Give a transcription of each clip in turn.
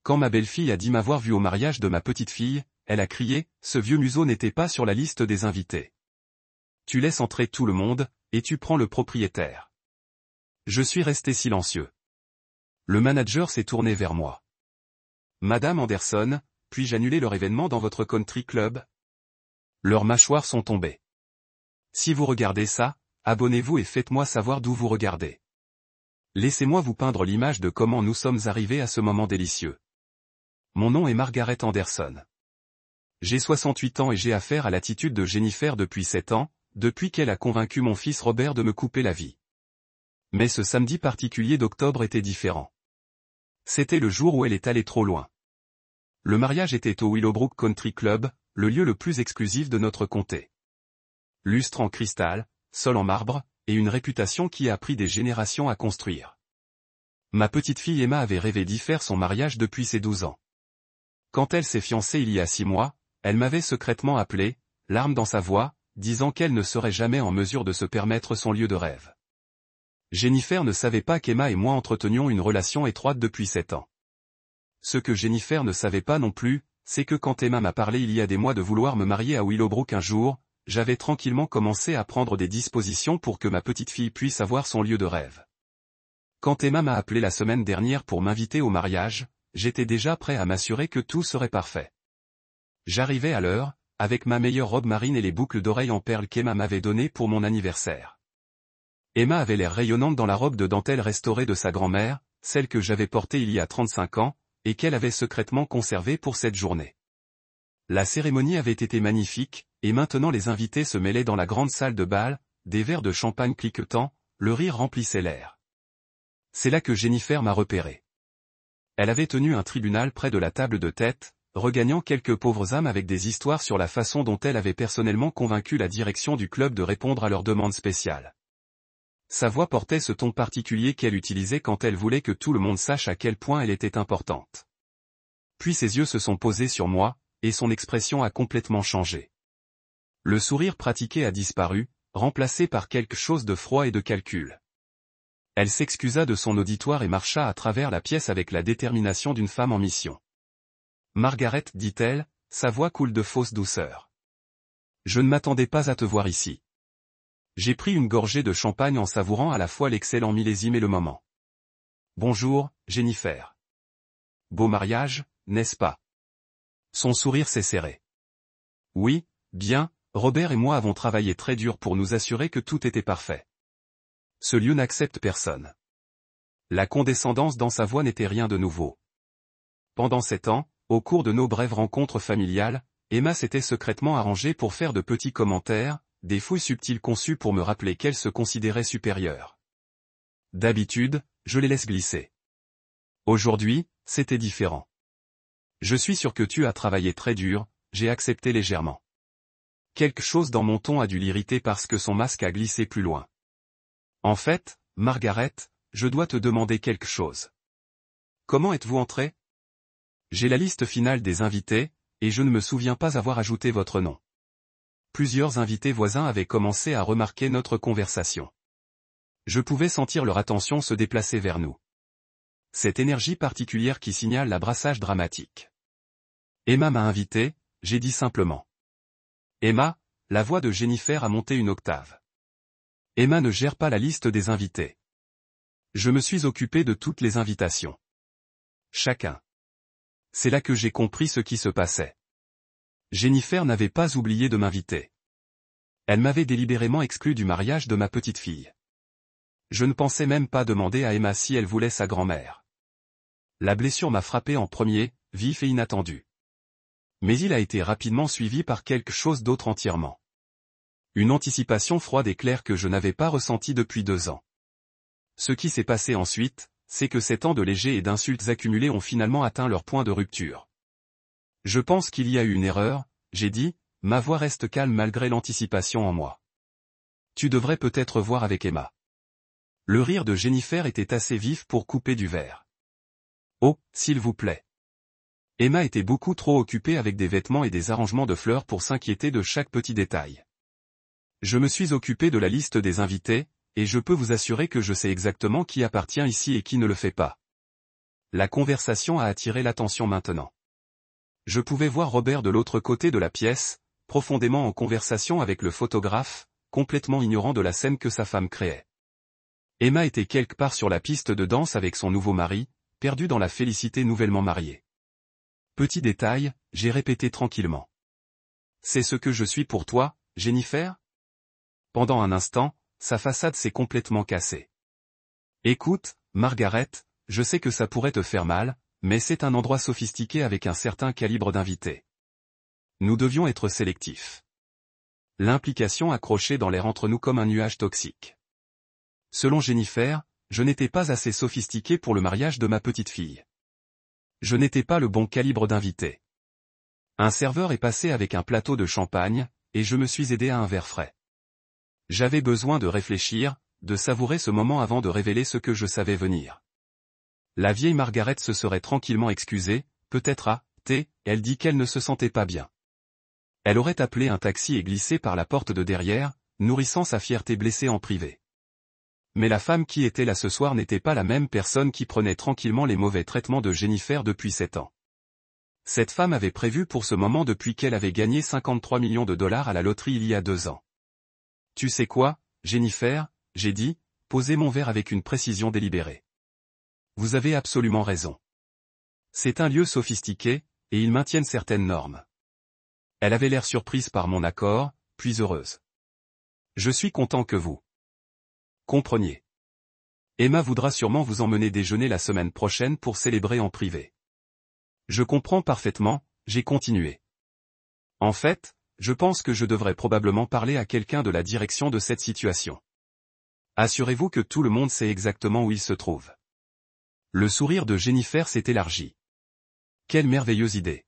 Quand ma belle-fille a dit m'avoir vu au mariage de ma petite-fille, elle a crié, ce vieux museau n'était pas sur la liste des invités. Tu laisses entrer tout le monde, et tu prends le propriétaire. Je suis resté silencieux. Le manager s'est tourné vers moi. Madame Anderson, puis-je annuler leur événement dans votre country club? Leurs mâchoires sont tombées. Si vous regardez ça, abonnez-vous et faites-moi savoir d'où vous regardez. Laissez-moi vous peindre l'image de comment nous sommes arrivés à ce moment délicieux. Mon nom est Margaret Anderson. J'ai 68 ans et j'ai affaire à l'attitude de Jennifer depuis 7 ans, depuis qu'elle a convaincu mon fils Robert de me couper la vie. Mais ce samedi particulier d'octobre était différent. C'était le jour où elle est allée trop loin. Le mariage était au Willowbrook Country Club, le lieu le plus exclusif de notre comté. Lustre en cristal, sol en marbre, et une réputation qui a pris des générations à construire. Ma petite-fille Emma avait rêvé d'y faire son mariage depuis ses 12 ans. Quand elle s'est fiancée il y a 6 mois, elle m'avait secrètement appelé, larmes dans sa voix, disant qu'elle ne serait jamais en mesure de se permettre son lieu de rêve. Jennifer ne savait pas qu'Emma et moi entretenions une relation étroite depuis 7 ans. Ce que Jennifer ne savait pas non plus, c'est que quand Emma m'a parlé il y a des mois de vouloir me marier à Willowbrook un jour, j'avais tranquillement commencé à prendre des dispositions pour que ma petite-fille puisse avoir son lieu de rêve. Quand Emma m'a appelé la semaine dernière pour m'inviter au mariage, j'étais déjà prêt à m'assurer que tout serait parfait. J'arrivais à l'heure, avec ma meilleure robe marine et les boucles d'oreilles en perles qu'Emma m'avait données pour mon anniversaire. Emma avait l'air rayonnante dans la robe de dentelle restaurée de sa grand-mère, celle que j'avais portée il y a 35 ans, et qu'elle avait secrètement conservée pour cette journée. La cérémonie avait été magnifique, et maintenant les invités se mêlaient dans la grande salle de bal, des verres de champagne cliquetant, le rire remplissait l'air. C'est là que Jennifer m'a repéré. Elle avait tenu un tribunal près de la table de tête, regagnant quelques pauvres âmes avec des histoires sur la façon dont elle avait personnellement convaincu la direction du club de répondre à leurs demandes spéciales. Sa voix portait ce ton particulier qu'elle utilisait quand elle voulait que tout le monde sache à quel point elle était importante. Puis ses yeux se sont posés sur moi, et son expression a complètement changé. Le sourire pratiqué a disparu, remplacé par quelque chose de froid et de calcul. Elle s'excusa de son auditoire et marcha à travers la pièce avec la détermination d'une femme en mission. Margaret, dit-elle, sa voix coule de fausse douceur. Je ne m'attendais pas à te voir ici. J'ai pris une gorgée de champagne en savourant à la fois l'excellent millésime et le moment. Bonjour, Jennifer. Beau mariage, n'est-ce pas? Son sourire s'est serré. Oui, bien, Robert et moi avons travaillé très dur pour nous assurer que tout était parfait. Ce lieu n'accepte personne. La condescendance dans sa voix n'était rien de nouveau. Pendant 7 ans, au cours de nos brèves rencontres familiales, Emma s'était secrètement arrangée pour faire de petits commentaires, des fouilles subtiles conçues pour me rappeler qu'elle se considérait supérieure. D'habitude, je les laisse glisser. Aujourd'hui, c'était différent. Je suis sûr que tu as travaillé très dur, j'ai accepté légèrement. Quelque chose dans mon ton a dû l'irriter parce que son masque a glissé plus loin. En fait, Margaret, je dois te demander quelque chose. Comment êtes-vous entrée? J'ai la liste finale des invités, et je ne me souviens pas avoir ajouté votre nom. Plusieurs invités voisins avaient commencé à remarquer notre conversation. Je pouvais sentir leur attention se déplacer vers nous. Cette énergie particulière qui signale l'abrassage dramatique. Emma m'a invité, j'ai dit simplement. Emma, la voix de Jennifer a monté une octave. Emma ne gère pas la liste des invités. Je me suis occupé de toutes les invitations. Chacun. C'est là que j'ai compris ce qui se passait. Jennifer n'avait pas oublié de m'inviter. Elle m'avait délibérément exclu du mariage de ma petite-fille. Je ne pensais même pas demander à Emma si elle voulait sa grand-mère. La blessure m'a frappé en premier, vif et inattendu. Mais il a été rapidement suivi par quelque chose d'autre entièrement. Une anticipation froide et claire que je n'avais pas ressentie depuis 2 ans. Ce qui s'est passé ensuite, c'est que ces temps de légers et d'insultes accumulées ont finalement atteint leur point de rupture. Je pense qu'il y a eu une erreur, j'ai dit, ma voix reste calme malgré l'anticipation en moi. Tu devrais peut-être voir avec Emma. Le rire de Jennifer était assez vif pour couper du verre. Oh, s'il vous plaît. Emma était beaucoup trop occupée avec des vêtements et des arrangements de fleurs pour s'inquiéter de chaque petit détail. Je me suis occupé de la liste des invités, et je peux vous assurer que je sais exactement qui appartient ici et qui ne le fait pas. La conversation a attiré l'attention maintenant. Je pouvais voir Robert de l'autre côté de la pièce, profondément en conversation avec le photographe, complètement ignorant de la scène que sa femme créait. Emma était quelque part sur la piste de danse avec son nouveau mari, perdu dans la félicité nouvellement mariée. Petit détail, j'ai répété tranquillement. C'est ce que je suis pour toi, Jennifer? Pendant un instant, sa façade s'est complètement cassée. Écoute, Margaret, je sais que ça pourrait te faire mal, mais c'est un endroit sophistiqué avec un certain calibre d'invités. Nous devions être sélectifs. L'implication accrochait dans l'air entre nous comme un nuage toxique. Selon Jennifer, je n'étais pas assez sophistiqué pour le mariage de ma petite fille. Je n'étais pas le bon calibre d'invité. Un serveur est passé avec un plateau de champagne, et je me suis aidé à un verre frais. J'avais besoin de réfléchir, de savourer ce moment avant de révéler ce que je savais venir. La vieille Margaret se serait tranquillement excusée, peut-être elle dit qu'elle ne se sentait pas bien. Elle aurait appelé un taxi et glissé par la porte de derrière, nourrissant sa fierté blessée en privé. Mais la femme qui était là ce soir n'était pas la même personne qui prenait tranquillement les mauvais traitements de Jennifer depuis 7 ans. Cette femme avait prévu pour ce moment depuis qu'elle avait gagné 53 millions de dollars à la loterie il y a 2 ans. Tu sais quoi, Jennifer, j'ai dit, posez mon verre avec une précision délibérée. Vous avez absolument raison. C'est un lieu sophistiqué, et ils maintiennent certaines normes. Elle avait l'air surprise par mon accord, puis heureuse. Je suis content que vous compreniez. Emma voudra sûrement vous emmener déjeuner la semaine prochaine pour célébrer en privé. Je comprends parfaitement, j'ai continué. En fait, je pense que je devrais probablement parler à quelqu'un de la direction de cette situation. Assurez-vous que tout le monde sait exactement où il se trouve. Le sourire de Jennifer s'est élargi. Quelle merveilleuse idée.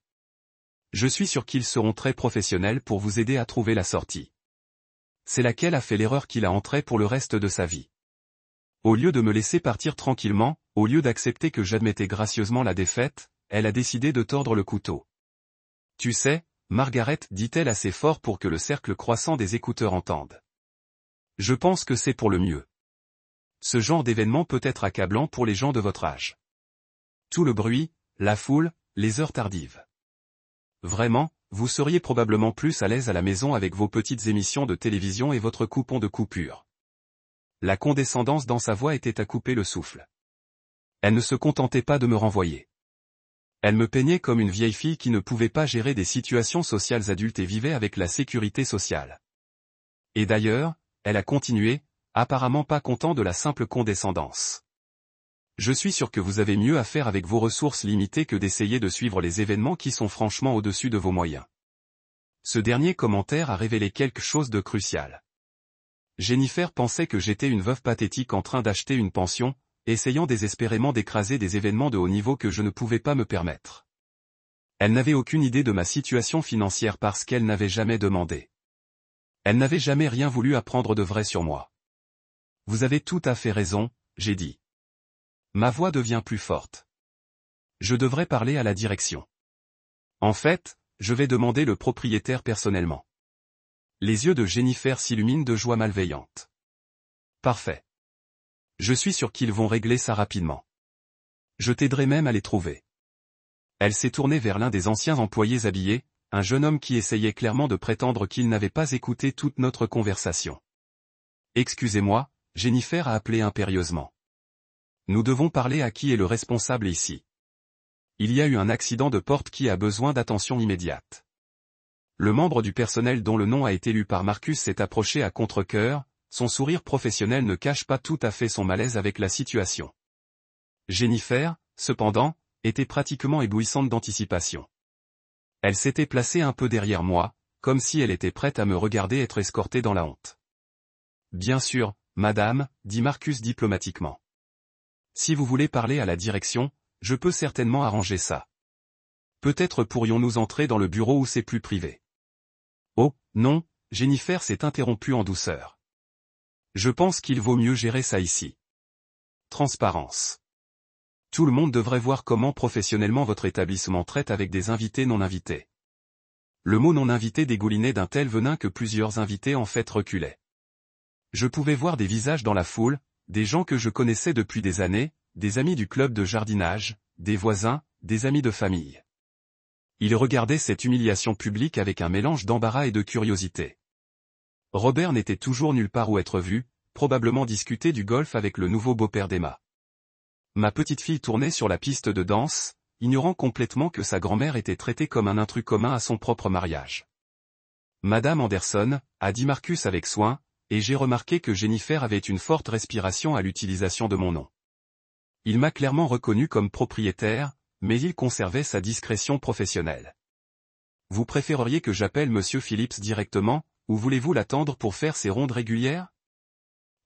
Je suis sûr qu'ils seront très professionnels pour vous aider à trouver la sortie. C'est laquelle a fait l'erreur qui l'a entrée pour le reste de sa vie. Au lieu de me laisser partir tranquillement, au lieu d'accepter que j'admettais gracieusement la défaite, elle a décidé de tordre le couteau. Tu sais, Margaret, dit-elle assez fort pour que le cercle croissant des écouteurs entende. Je pense que c'est pour le mieux. Ce genre d'événement peut être accablant pour les gens de votre âge. Tout le bruit, la foule, les heures tardives. Vraiment, vous seriez probablement plus à l'aise à la maison avec vos petites émissions de télévision et votre coupon de coupure. La condescendance dans sa voix était à couper le souffle. Elle ne se contentait pas de me renvoyer. Elle me peignait comme une vieille fille qui ne pouvait pas gérer des situations sociales adultes et vivait avec la sécurité sociale. Et d'ailleurs, elle a continué, apparemment pas content de la simple condescendance. Je suis sûr que vous avez mieux à faire avec vos ressources limitées que d'essayer de suivre les événements qui sont franchement au-dessus de vos moyens. Ce dernier commentaire a révélé quelque chose de crucial. Jennifer pensait que j'étais une veuve pathétique en train d'acheter une pension, essayant désespérément d'écraser des événements de haut niveau que je ne pouvais pas me permettre. Elle n'avait aucune idée de ma situation financière parce qu'elle n'avait jamais demandé. Elle n'avait jamais rien voulu apprendre de vrai sur moi. Vous avez tout à fait raison, j'ai dit. Ma voix devient plus forte. Je devrais parler à la direction. En fait, je vais demander le propriétaire personnellement. Les yeux de Jennifer s'illuminent de joie malveillante. Parfait. Je suis sûr qu'ils vont régler ça rapidement. Je t'aiderai même à les trouver. Elle s'est tournée vers l'un des anciens employés habillés, un jeune homme qui essayait clairement de prétendre qu'il n'avait pas écouté toute notre conversation. Excusez-moi, Jennifer a appelé impérieusement. Nous devons parler à qui est le responsable ici. Il y a eu un accident de porte qui a besoin d'attention immédiate. Le membre du personnel dont le nom a été lu par Marcus s'est approché à contre-cœur, son sourire professionnel ne cache pas tout à fait son malaise avec la situation. Jennifer, cependant, était pratiquement éblouissante d'anticipation. Elle s'était placée un peu derrière moi, comme si elle était prête à me regarder être escortée dans la honte. Bien sûr, madame, dit Marcus diplomatiquement. Si vous voulez parler à la direction, je peux certainement arranger ça. Peut-être pourrions-nous entrer dans le bureau où c'est plus privé. Oh, non, Jennifer s'est interrompue en douceur. Je pense qu'il vaut mieux gérer ça ici. Transparence. Tout le monde devrait voir comment professionnellement votre établissement traite avec des invités non invités. Le mot non invité dégoulinait d'un tel venin que plusieurs invités en fait reculaient. Je pouvais voir des visages dans la foule, des gens que je connaissais depuis des années, des amis du club de jardinage, des voisins, des amis de famille. Il regardait cette humiliation publique avec un mélange d'embarras et de curiosité. Robert n'était toujours nulle part où être vu, probablement discuter du golf avec le nouveau beau-père d'Emma. Ma petite fille tournait sur la piste de danse, ignorant complètement que sa grand-mère était traitée comme un intrus commun à son propre mariage. Madame Anderson, a dit Marcus avec soin, et j'ai remarqué que Jennifer avait une forte respiration à l'utilisation de mon nom. Il m'a clairement reconnu comme propriétaire, mais il conservait sa discrétion professionnelle. Vous préféreriez que j'appelle Monsieur Phillips directement, ou voulez-vous l'attendre pour faire ses rondes régulières?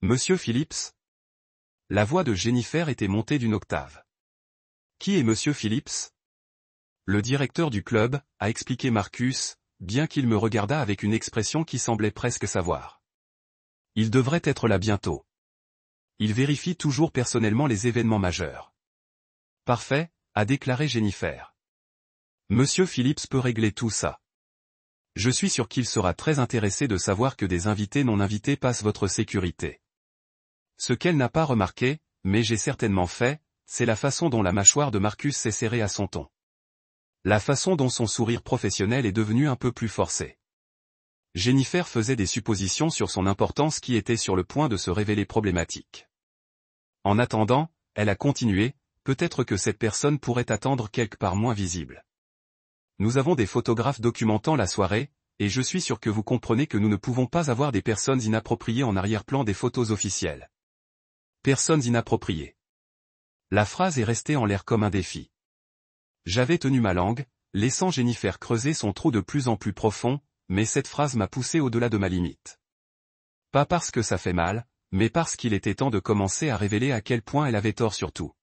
Monsieur Phillips? La voix de Jennifer était montée d'une octave. Qui est Monsieur Phillips? Le directeur du club, a expliqué Marcus, bien qu'il me regardât avec une expression qui semblait presque savoir. Il devrait être là bientôt. Il vérifie toujours personnellement les événements majeurs. Parfait, a déclaré Jennifer. Monsieur Phillips peut régler tout ça. Je suis sûr qu'il sera très intéressé de savoir que des invités non invités passent votre sécurité. Ce qu'elle n'a pas remarqué, mais j'ai certainement fait, c'est la façon dont la mâchoire de Marcus s'est serrée à son ton. La façon dont son sourire professionnel est devenu un peu plus forcé. Jennifer faisait des suppositions sur son importance qui était sur le point de se révéler problématique. En attendant, elle a continué, peut-être que cette personne pourrait attendre quelque part moins visible. Nous avons des photographes documentant la soirée, et je suis sûr que vous comprenez que nous ne pouvons pas avoir des personnes inappropriées en arrière-plan des photos officielles. Personnes inappropriées. La phrase est restée en l'air comme un défi. J'avais tenu ma langue, laissant Jennifer creuser son trou de plus en plus profond, mais cette phrase m'a poussé au-delà de ma limite. Pas parce que ça fait mal, mais parce qu'il était temps de commencer à révéler à quel point elle avait tort sur tout.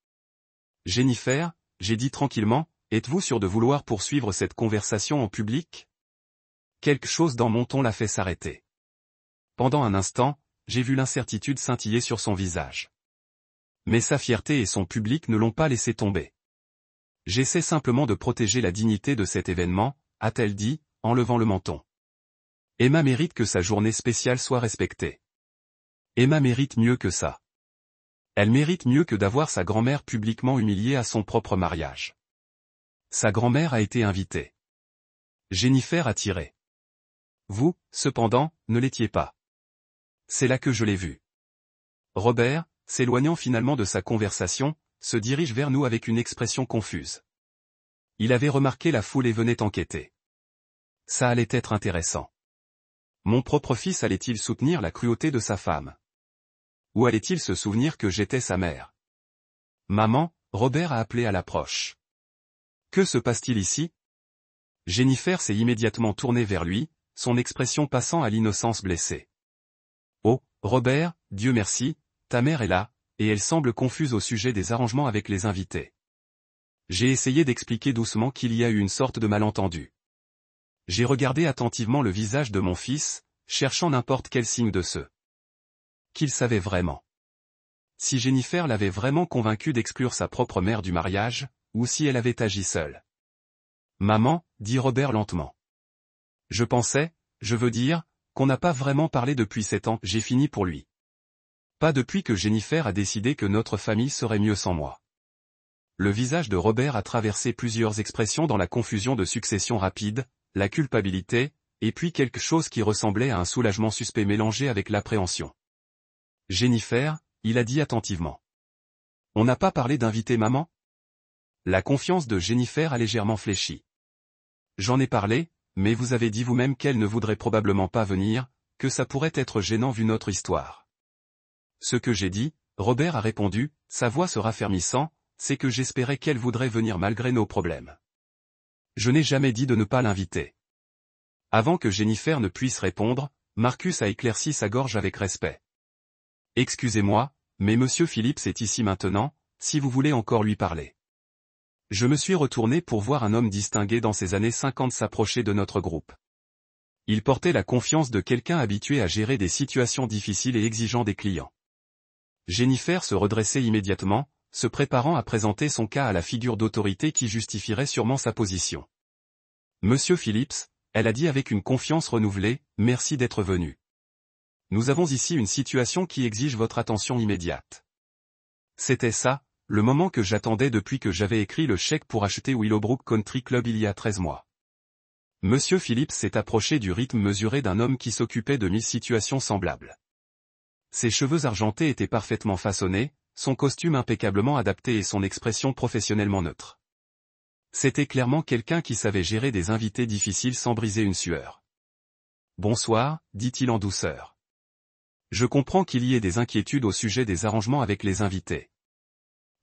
Jennifer, j'ai dit tranquillement, êtes-vous sûre de vouloir poursuivre cette conversation en public? Quelque chose dans mon ton l'a fait s'arrêter. Pendant un instant, j'ai vu l'incertitude scintiller sur son visage. Mais sa fierté et son public ne l'ont pas laissé tomber. J'essaie simplement de protéger la dignité de cet événement, a-t-elle dit, en levant le menton. Emma mérite que sa journée spéciale soit respectée. Emma mérite mieux que ça. Elle mérite mieux que d'avoir sa grand-mère publiquement humiliée à son propre mariage. Sa grand-mère a été invitée. Jennifer a tiré. Vous, cependant, ne l'étiez pas. C'est là que je l'ai vu. Robert, s'éloignant finalement de sa conversation, se dirige vers nous avec une expression confuse. Il avait remarqué la foule et venait enquêter. Ça allait être intéressant. Mon propre fils allait-il soutenir la cruauté de sa femme? Ou allait-il se souvenir que j'étais sa mère? Maman, Robert a appelé à l'approche. Que se passe-t-il ici? Jennifer s'est immédiatement tournée vers lui, son expression passant à l'innocence blessée. Oh, Robert, Dieu merci, ta mère est là, et elle semble confuse au sujet des arrangements avec les invités. J'ai essayé d'expliquer doucement qu'il y a eu une sorte de malentendu. J'ai regardé attentivement le visage de mon fils, cherchant n'importe quel signe de ce qu'il savait vraiment. Si Jennifer l'avait vraiment convaincu d'exclure sa propre mère du mariage, ou si elle avait agi seule. Maman, dit Robert lentement. Je veux dire, qu'on n'a pas vraiment parlé depuis 7 ans, j'ai fini pour lui. Pas depuis que Jennifer a décidé que notre famille serait mieux sans moi. Le visage de Robert a traversé plusieurs expressions dans la confusion de succession rapide, la culpabilité, et puis quelque chose qui ressemblait à un soulagement suspect mélangé avec l'appréhension. Jennifer, il a dit attentivement. On n'a pas parlé d'inviter maman? La confiance de Jennifer a légèrement fléchi. J'en ai parlé, mais vous avez dit vous-même qu'elle ne voudrait probablement pas venir, que ça pourrait être gênant vu notre histoire. Ce que j'ai dit, Robert a répondu, sa voix se raffermissant, c'est que j'espérais qu'elle voudrait venir malgré nos problèmes. Je n'ai jamais dit de ne pas l'inviter. Avant que Jennifer ne puisse répondre, Marcus a éclairci sa gorge avec respect. Excusez-moi, mais Monsieur Phillips est ici maintenant, si vous voulez encore lui parler. Je me suis retourné pour voir un homme distingué dans ses années 50 s'approcher de notre groupe. Il portait la confiance de quelqu'un habitué à gérer des situations difficiles et exigeant des clients. Jennifer se redressait immédiatement, se préparant à présenter son cas à la figure d'autorité qui justifierait sûrement sa position. Monsieur Phillips, elle a dit avec une confiance renouvelée, merci d'être venu. Nous avons ici une situation qui exige votre attention immédiate. C'était ça, le moment que j'attendais depuis que j'avais écrit le chèque pour acheter Willowbrook Country Club il y a 13 mois. Monsieur Phillips s'est approché du rythme mesuré d'un homme qui s'occupait de 1000 situations semblables. Ses cheveux argentés étaient parfaitement façonnés, son costume impeccablement adapté et son expression professionnellement neutre. C'était clairement quelqu'un qui savait gérer des invités difficiles sans briser une sueur. « Bonsoir », dit-il en douceur. « Je comprends qu'il y ait des inquiétudes au sujet des arrangements avec les invités. »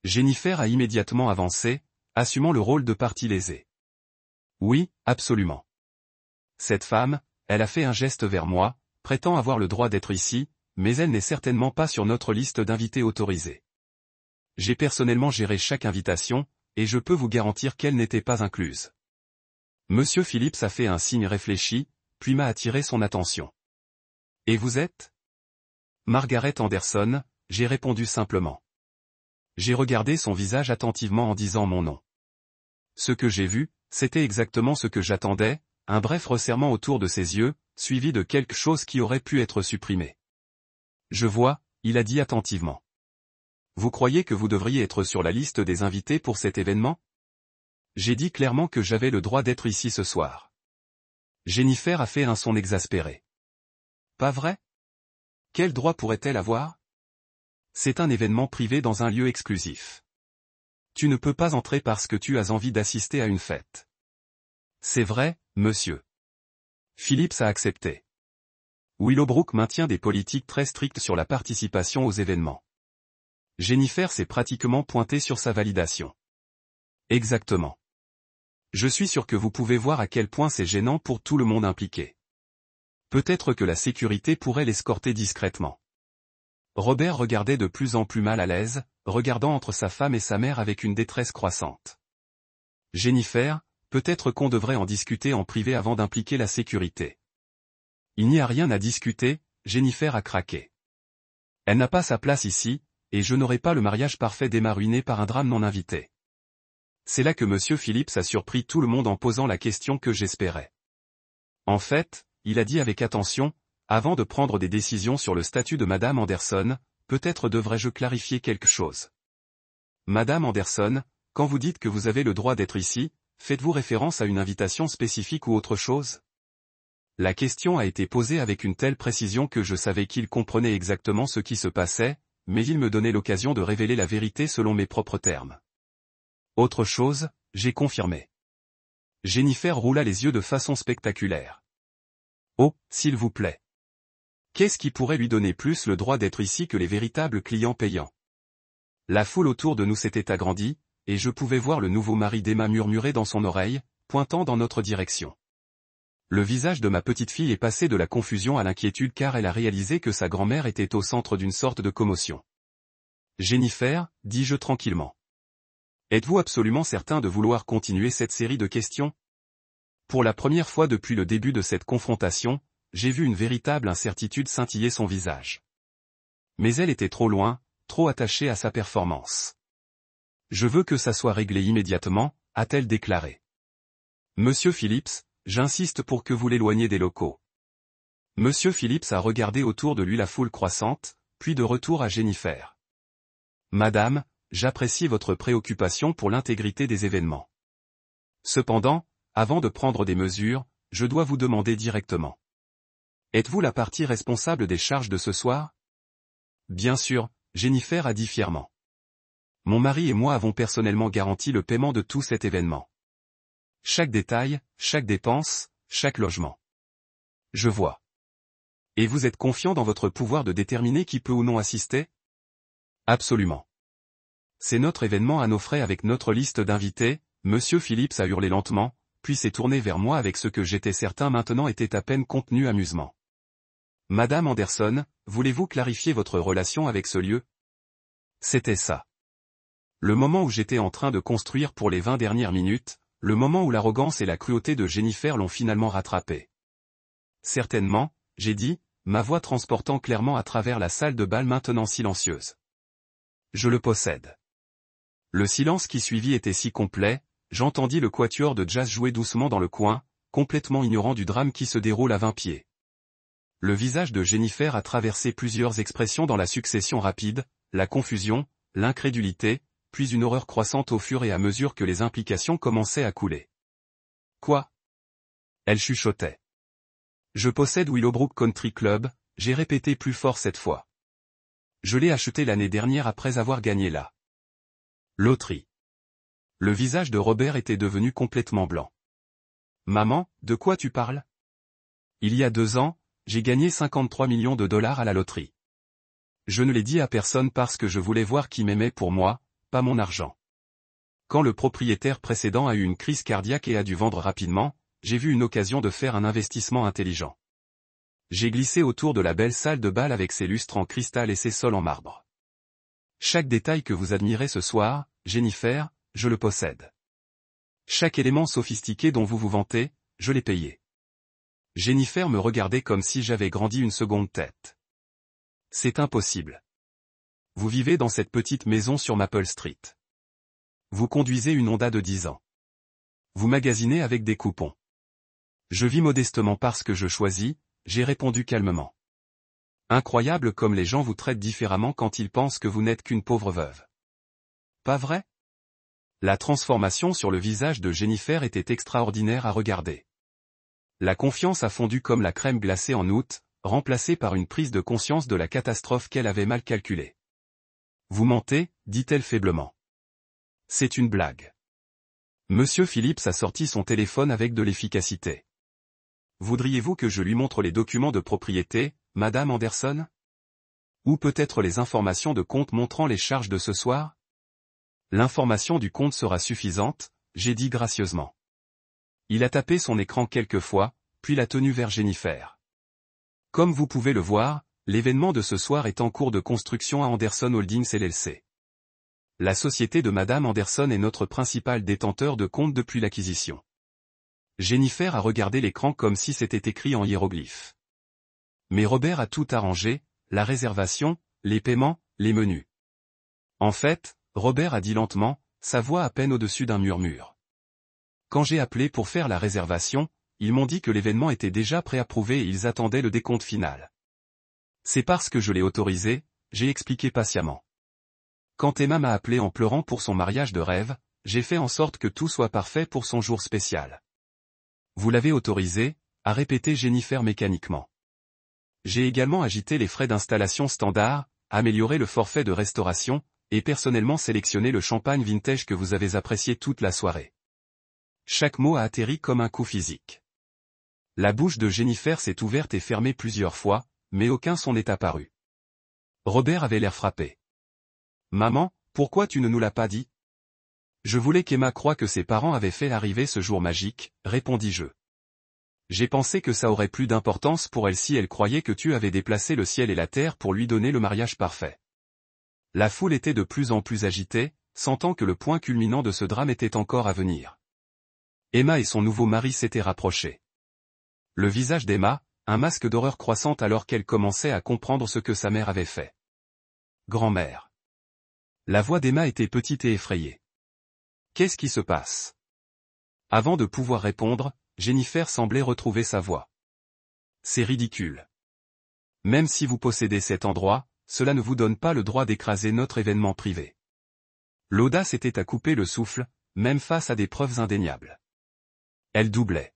Jennifer a immédiatement avancé, assumant le rôle de partie lésée. « Oui, absolument. Cette femme, elle a fait un geste vers moi, prétend avoir le droit d'être ici, mais elle n'est certainement pas sur notre liste d'invités autorisés. J'ai personnellement géré chaque invitation, et je peux vous garantir qu'elle n'était pas incluse. » Monsieur Phillips a fait un signe réfléchi, puis m'a attiré son attention. « Et vous êtes » ? Margaret Anderson, j'ai répondu simplement. J'ai regardé son visage attentivement en disant mon nom. Ce que j'ai vu, c'était exactement ce que j'attendais, un bref resserrement autour de ses yeux, suivi de quelque chose qui aurait pu être supprimé. Je vois, il a dit attentivement. Vous croyez que vous devriez être sur la liste des invités pour cet événement ? J'ai dit clairement que j'avais le droit d'être ici ce soir. Jennifer a fait un son exaspéré. Pas vrai ? Quel droit pourrait-elle avoir ? C'est un événement privé dans un lieu exclusif. Tu ne peux pas entrer parce que tu as envie d'assister à une fête. C'est vrai, monsieur. Phillips a accepté. Willowbrook maintient des politiques très strictes sur la participation aux événements. Jennifer s'est pratiquement pointée sur sa validation. Exactement. Je suis sûr que vous pouvez voir à quel point c'est gênant pour tout le monde impliqué. Peut-être que la sécurité pourrait l'escorter discrètement. Robert regardait de plus en plus mal à l'aise, regardant entre sa femme et sa mère avec une détresse croissante. Jennifer, peut-être qu'on devrait en discuter en privé avant d'impliquer la sécurité. Il n'y a rien à discuter, Jennifer a craqué. Elle n'a pas sa place ici, et je n'aurai pas le mariage parfait d'Emma ruiné par un drame non invité. C'est là que Monsieur Phillips a surpris tout le monde en posant la question que j'espérais. En fait, il a dit avec attention, avant de prendre des décisions sur le statut de Madame Anderson, peut-être devrais-je clarifier quelque chose. Madame Anderson, quand vous dites que vous avez le droit d'être ici, faites-vous référence à une invitation spécifique ou autre chose ? La question a été posée avec une telle précision que je savais qu'il comprenait exactement ce qui se passait, mais il me donnait l'occasion de révéler la vérité selon mes propres termes. Autre chose, j'ai confirmé. Jennifer roula les yeux de façon spectaculaire. Oh, s'il vous plaît. Qu'est-ce qui pourrait lui donner plus le droit d'être ici que les véritables clients payants ? La foule autour de nous s'était agrandie, et je pouvais voir le nouveau mari d'Emma murmurer dans son oreille, pointant dans notre direction. Le visage de ma petite fille est passé de la confusion à l'inquiétude car elle a réalisé que sa grand-mère était au centre d'une sorte de commotion. Jennifer, dis-je tranquillement. Êtes-vous absolument certain de vouloir continuer cette série de questions ? Pour la première fois depuis le début de cette confrontation, j'ai vu une véritable incertitude scintiller son visage. Mais elle était trop loin, trop attachée à sa performance. Je veux que ça soit réglé immédiatement, a-t-elle déclaré. Monsieur Phillips, j'insiste pour que vous l'éloigniez des locaux. Monsieur Phillips a regardé autour de lui la foule croissante, puis de retour à Jennifer. Madame, j'apprécie votre préoccupation pour l'intégrité des événements. Cependant, avant de prendre des mesures, je dois vous demander directement. Êtes-vous la partie responsable des charges de ce soir ? Bien sûr, Jennifer a dit fièrement. Mon mari et moi avons personnellement garanti le paiement de tout cet événement. Chaque détail, chaque dépense, chaque logement. Je vois. Et vous êtes confiant dans votre pouvoir de déterminer qui peut ou non assister ? Absolument. C'est notre événement à nos frais avec notre liste d'invités, Monsieur Phillips a hurlé lentement, puis s'est tourné vers moi avec ce que j'étais certain maintenant était à peine contenu amusement. Madame Anderson, voulez-vous clarifier votre relation avec ce lieu ? C'était ça. Le moment où j'étais en train de construire pour les 20 dernières minutes, le moment où l'arrogance et la cruauté de Jennifer l'ont finalement rattrapé. Certainement, j'ai dit, ma voix transportant clairement à travers la salle de bal maintenant silencieuse. Je le possède. Le silence qui suivit était si complet, j'entendis le quatuor de jazz jouer doucement dans le coin, complètement ignorant du drame qui se déroule à 20 pieds. Le visage de Jennifer a traversé plusieurs expressions dans la succession rapide, la confusion, l'incrédulité, puis une horreur croissante au fur et à mesure que les implications commençaient à couler. Quoi? Elle chuchotait. Je possède Willowbrook Country Club, j'ai répété plus fort cette fois. Je l'ai acheté l'année dernière après avoir gagné la loterie. Le visage de Robert était devenu complètement blanc. Maman, de quoi tu parles? Il y a 2 ans, j'ai gagné 53 millions de dollars à la loterie. Je ne l'ai dit à personne parce que je voulais voir qui m'aimait pour moi, pas mon argent. Quand le propriétaire précédent a eu une crise cardiaque et a dû vendre rapidement, j'ai vu une occasion de faire un investissement intelligent. J'ai glissé autour de la belle salle de bal avec ses lustres en cristal et ses sols en marbre. Chaque détail que vous admirez ce soir, Jennifer, je le possède. Chaque élément sophistiqué dont vous vous vantez, je l'ai payé. Jennifer me regardait comme si j'avais grandi une seconde tête. C'est impossible. Vous vivez dans cette petite maison sur Maple Street. Vous conduisez une Honda de 10 ans. Vous magasinez avec des coupons. Je vis modestement parce que je choisis, j'ai répondu calmement. Incroyable comme les gens vous traitent différemment quand ils pensent que vous n'êtes qu'une pauvre veuve. Pas vrai? La transformation sur le visage de Jennifer était extraordinaire à regarder. La confiance a fondu comme la crème glacée en août, remplacée par une prise de conscience de la catastrophe qu'elle avait mal calculée. Vous mentez, dit-elle faiblement. C'est une blague. Monsieur Phillips a sorti son téléphone avec de l'efficacité. Voudriez-vous que je lui montre les documents de propriété, Madame Anderson? Ou peut-être les informations de compte montrant les charges de ce soir? L'information du compte sera suffisante, j'ai dit gracieusement. Il a tapé son écran quelques fois, puis l'a tenu vers Jennifer. Comme vous pouvez le voir, l'événement de ce soir est en cours de construction à Anderson Holdings LLC. La société de Madame Anderson est notre principal détenteur de compte depuis l'acquisition. Jennifer a regardé l'écran comme si c'était écrit en hiéroglyphes. Mais Robert a tout arrangé, la réservation, les paiements, les menus. En fait, Robert a dit lentement, sa voix à peine au-dessus d'un murmure. Quand j'ai appelé pour faire la réservation, ils m'ont dit que l'événement était déjà préapprouvé et ils attendaient le décompte final. C'est parce que je l'ai autorisé, j'ai expliqué patiemment. Quand Emma m'a appelé en pleurant pour son mariage de rêve, j'ai fait en sorte que tout soit parfait pour son jour spécial. Vous l'avez autorisé, a répété Jennifer mécaniquement. J'ai également agité les frais d'installation standard, amélioré le forfait de restauration, et personnellement sélectionné le champagne vintage que vous avez apprécié toute la soirée. Chaque mot a atterri comme un coup physique. La bouche de Jennifer s'est ouverte et fermée plusieurs fois, mais aucun son n'est apparu. Robert avait l'air frappé. Maman, pourquoi tu ne nous l'as pas dit? Je voulais qu'Emma croie que ses parents avaient fait arriver ce jour magique, répondis-je. J'ai pensé que ça aurait plus d'importance pour elle si elle croyait que tu avais déplacé le ciel et la terre pour lui donner le mariage parfait. La foule était de plus en plus agitée, sentant que le point culminant de ce drame était encore à venir. Emma et son nouveau mari s'étaient rapprochés. Le visage d'Emma, un masque d'horreur croissante alors qu'elle commençait à comprendre ce que sa mère avait fait. Grand-mère. La voix d'Emma était petite et effrayée. Qu'est-ce qui se passe? Avant de pouvoir répondre, Jennifer semblait retrouver sa voix. C'est ridicule. Même si vous possédez cet endroit, cela ne vous donne pas le droit d'écraser notre événement privé. L'audace était à couper le souffle, même face à des preuves indéniables. Elle doublait.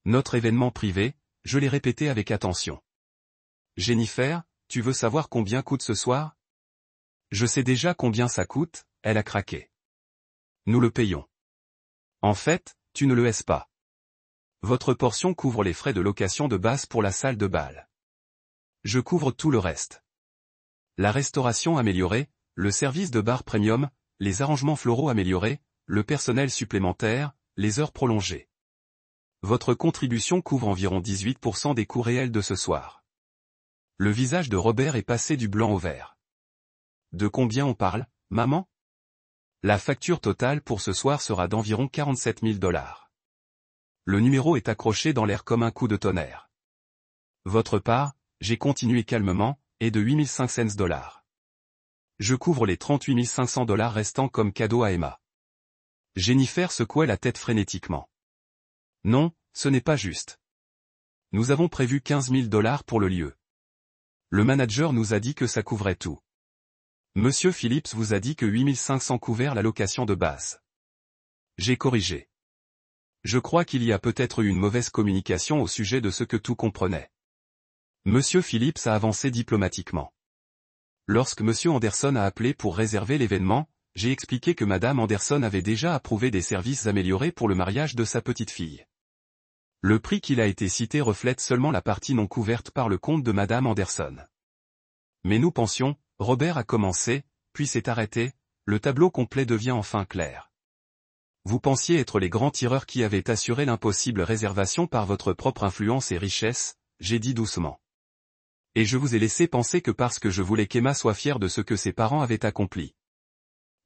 Notre événement privé, je l'ai répété avec attention. Jennifer, tu veux savoir combien coûte ce soir? Je sais déjà combien ça coûte, elle a craqué. Nous le payons. En fait, tu ne le hais pas. Votre portion couvre les frais de location de base pour la salle de bal. Je couvre tout le reste. La restauration améliorée, le service de bar premium, les arrangements floraux améliorés, le personnel supplémentaire, les heures prolongées. Votre contribution couvre environ 18% des coûts réels de ce soir. Le visage de Robert est passé du blanc au vert. De combien on parle, maman? La facture totale pour ce soir sera d'environ 47 000 $. Le numéro est accroché dans l'air comme un coup de tonnerre. Votre part, j'ai continué calmement, est de 8 500 $. Je couvre les 38 500 $ restants comme cadeau à Emma. Jennifer secouait la tête frénétiquement. Non, ce n'est pas juste. Nous avons prévu 15 000 $ pour le lieu. Le manager nous a dit que ça couvrait tout. Monsieur Phillips vous a dit que 8500 couvert la location de base. J'ai corrigé. Je crois qu'il y a peut-être eu une mauvaise communication au sujet de ce que tout comprenait. Monsieur Phillips a avancé diplomatiquement. Lorsque Monsieur Anderson a appelé pour réserver l'événement, j'ai expliqué que Madame Anderson avait déjà approuvé des services améliorés pour le mariage de sa petite-fille. Le prix qu'il a été cité reflète seulement la partie non couverte par le compte de Madame Anderson. Mais nous pensions, Robert a commencé, puis s'est arrêté, le tableau complet devient enfin clair. Vous pensiez être les grands tireurs qui avaient assuré l'impossible réservation par votre propre influence et richesse, j'ai dit doucement. Et je vous ai laissé penser que parce que je voulais qu'Emma soit fière de ce que ses parents avaient accompli.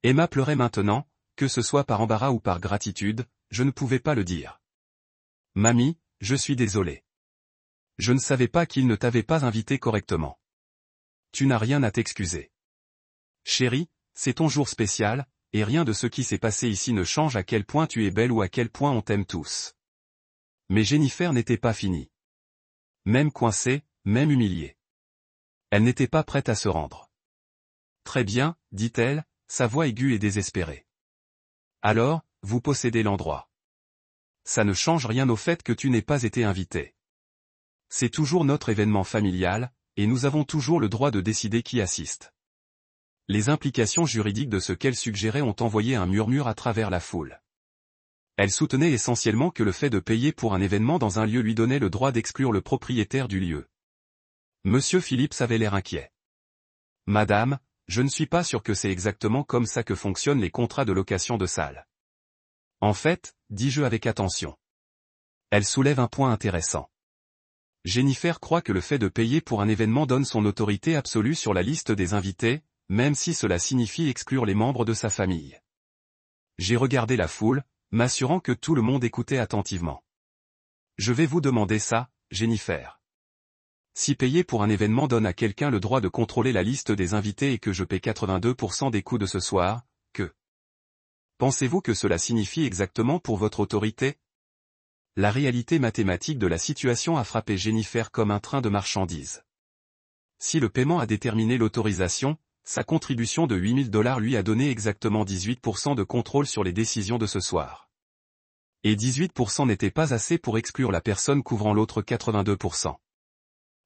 Emma pleurait maintenant, que ce soit par embarras ou par gratitude, je ne pouvais pas le dire. Mamie, je suis désolé. Je ne savais pas qu'il ne t'avait pas invité correctement. Tu n'as rien à t'excuser. Chérie, c'est ton jour spécial, et rien de ce qui s'est passé ici ne change à quel point tu es belle ou à quel point on t'aime tous. Mais Jennifer n'était pas finie. Même coincée, même humiliée. Elle n'était pas prête à se rendre. Très bien, dit-elle, sa voix aiguë et désespérée. Alors, vous possédez l'endroit. Ça ne change rien au fait que tu n'aies pas été invité. C'est toujours notre événement familial, et nous avons toujours le droit de décider qui assiste. Les implications juridiques de ce qu'elle suggérait ont envoyé un murmure à travers la foule. Elle soutenait essentiellement que le fait de payer pour un événement dans un lieu lui donnait le droit d'exclure le propriétaire du lieu. Monsieur Phillips avait l'air inquiet. Madame, je ne suis pas sûr que c'est exactement comme ça que fonctionnent les contrats de location de salle. En fait, dis-je avec attention. Elle soulève un point intéressant. Jennifer croit que le fait de payer pour un événement donne son autorité absolue sur la liste des invités, même si cela signifie exclure les membres de sa famille. J'ai regardé la foule, m'assurant que tout le monde écoutait attentivement. Je vais vous demander ça, Jennifer. Si payer pour un événement donne à quelqu'un le droit de contrôler la liste des invités et que je paie 82% des coûts de ce soir, que pensez-vous que cela signifie exactement pour votre autorité? La réalité mathématique de la situation a frappé Jennifer comme un train de marchandises. Si le paiement a déterminé l'autorisation, sa contribution de $8000 lui a donné exactement 18% de contrôle sur les décisions de ce soir. Et 18% n'était pas assez pour exclure la personne couvrant l'autre 82%.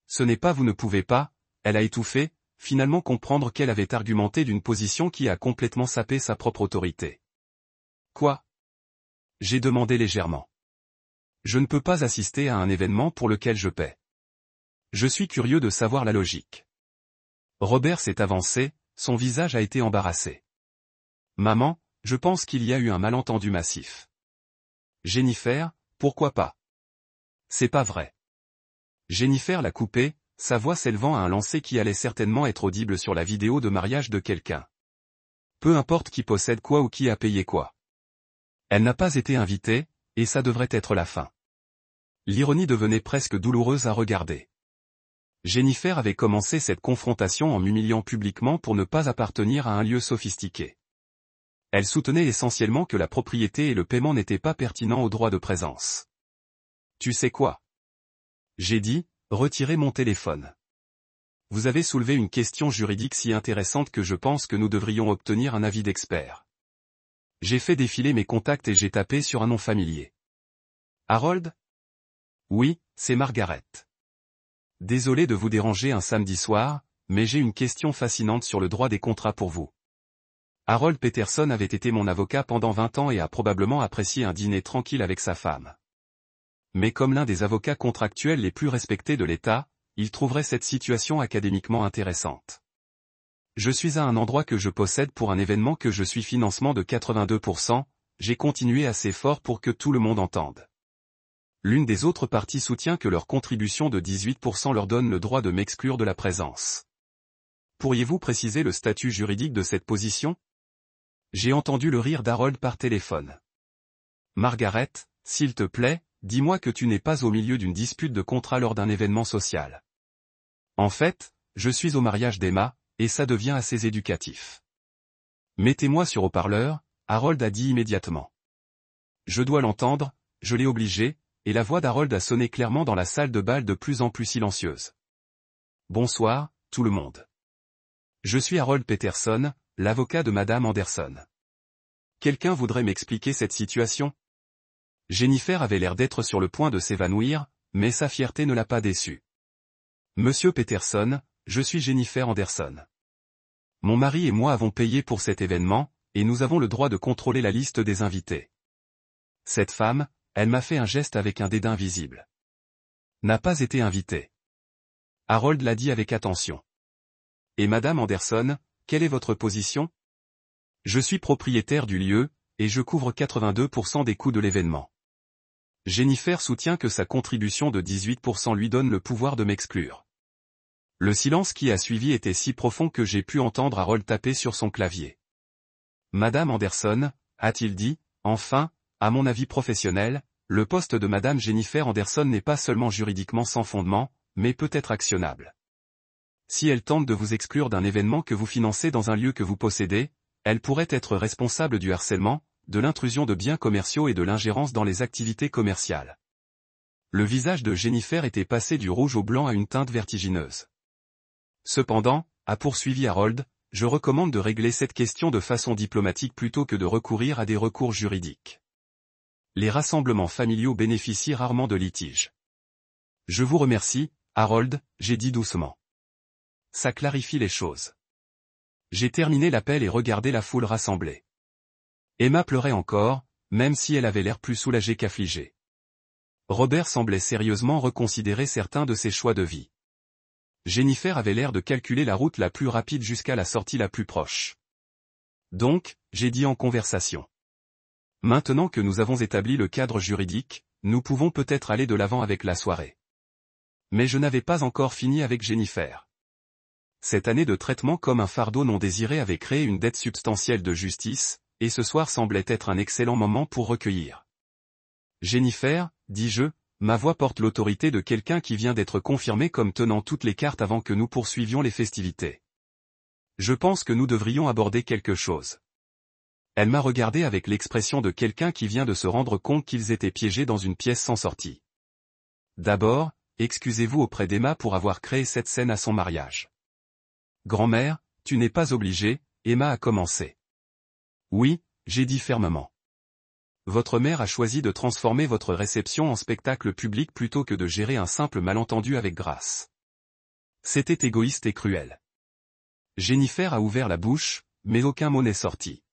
Ce n'est pas vous ne pouvez pas, elle a étouffé, finalement comprendre qu'elle avait argumenté d'une position qui a complètement sapé sa propre autorité. Quoi? J'ai demandé légèrement. Je ne peux pas assister à un événement pour lequel je paie. Je suis curieux de savoir la logique. Robert s'est avancé, son visage a été embarrassé. Maman, je pense qu'il y a eu un malentendu massif. Jennifer, pourquoi pas? C'est pas vrai. Jennifer l'a coupé, sa voix s'élevant à un lancer qui allait certainement être audible sur la vidéo de mariage de quelqu'un. Peu importe qui possède quoi ou qui a payé quoi. Elle n'a pas été invitée, et ça devrait être la fin. L'ironie devenait presque douloureuse à regarder. Jennifer avait commencé cette confrontation en m'humiliant publiquement pour ne pas appartenir à un lieu sophistiqué. Elle soutenait essentiellement que la propriété et le paiement n'étaient pas pertinents au droit de présence. Tu sais quoi? J'ai dit, retirez mon téléphone. Vous avez soulevé une question juridique si intéressante que je pense que nous devrions obtenir un avis d'expert. J'ai fait défiler mes contacts et j'ai tapé sur un nom familier. Harold? Oui, c'est Margaret. Désolé de vous déranger un samedi soir, mais j'ai une question fascinante sur le droit des contrats pour vous. Harold Peterson avait été mon avocat pendant 20 ans et a probablement apprécié un dîner tranquille avec sa femme. Mais comme l'un des avocats contractuels les plus respectés de l'État, il trouverait cette situation académiquement intéressante. Je suis à un endroit que je possède pour un événement que je suis financement de 82%, j'ai continué assez fort pour que tout le monde entende. L'une des autres parties soutient que leur contribution de 18% leur donne le droit de m'exclure de la présence. Pourriez-vous préciser le statut juridique de cette position? J'ai entendu le rire d'Harold par téléphone. Margaret, s'il te plaît, dis-moi que tu n'es pas au milieu d'une dispute de contrat lors d'un événement social. En fait, je suis au mariage d'Emma, et ça devient assez éducatif. Mettez-moi sur haut-parleur, Harold a dit immédiatement. Je dois l'entendre, je l'ai obligé, et la voix d'Harold a sonné clairement dans la salle de bal de plus en plus silencieuse. Bonsoir, tout le monde. Je suis Harold Peterson, l'avocat de Madame Anderson. Quelqu'un voudrait m'expliquer cette situation? Jennifer avait l'air d'être sur le point de s'évanouir, mais sa fierté ne l'a pas déçue. Monsieur Peterson, je suis Jennifer Anderson. Mon mari et moi avons payé pour cet événement, et nous avons le droit de contrôler la liste des invités. Cette femme, elle m'a fait un geste avec un dédain visible. N'a pas été invitée. Harold l'a dit avec attention. Et Madame Anderson, quelle est votre position? Je suis propriétaire du lieu, et je couvre 82% des coûts de l'événement. Jennifer soutient que sa contribution de 18% lui donne le pouvoir de m'exclure. Le silence qui a suivi était si profond que j'ai pu entendre Harold taper sur son clavier. Madame Anderson, a-t-il dit, enfin, à mon avis professionnel, le poste de Madame Jennifer Anderson n'est pas seulement juridiquement sans fondement, mais peut être actionnable. Si elle tente de vous exclure d'un événement que vous financez dans un lieu que vous possédez, elle pourrait être responsable du harcèlement, de l'intrusion de biens commerciaux et de l'ingérence dans les activités commerciales. Le visage de Jennifer était passé du rouge au blanc à une teinte vertigineuse. Cependant, a poursuivi Harold, je recommande de régler cette question de façon diplomatique plutôt que de recourir à des recours juridiques. Les rassemblements familiaux bénéficient rarement de litiges. Je vous remercie, Harold, j'ai dit doucement. Ça clarifie les choses. J'ai terminé l'appel et regardé la foule rassemblée. Emma pleurait encore, même si elle avait l'air plus soulagée qu'affligée. Robert semblait sérieusement reconsidérer certains de ses choix de vie. Jennifer avait l'air de calculer la route la plus rapide jusqu'à la sortie la plus proche. Donc, j'ai dit en conversation. Maintenant que nous avons établi le cadre juridique, nous pouvons peut-être aller de l'avant avec la soirée. Mais je n'avais pas encore fini avec Jennifer. Cette année de traitement comme un fardeau non désiré avait créé une dette substantielle de justice, et ce soir semblait être un excellent moment pour recueillir. Jennifer, dis-je, ma voix porte l'autorité de quelqu'un qui vient d'être confirmé comme tenant toutes les cartes avant que nous poursuivions les festivités. Je pense que nous devrions aborder quelque chose. Elle m'a regardé avec l'expression de quelqu'un qui vient de se rendre compte qu'ils étaient piégés dans une pièce sans sortie. D'abord, excusez-vous auprès d'Emma pour avoir créé cette scène à son mariage. Grand-mère, tu n'es pas obligée, Emma a commencé. Oui, j'ai dit fermement. Votre mère a choisi de transformer votre réception en spectacle public plutôt que de gérer un simple malentendu avec grâce. C'était égoïste et cruel. Jennifer a ouvert la bouche, mais aucun mot n'est sorti.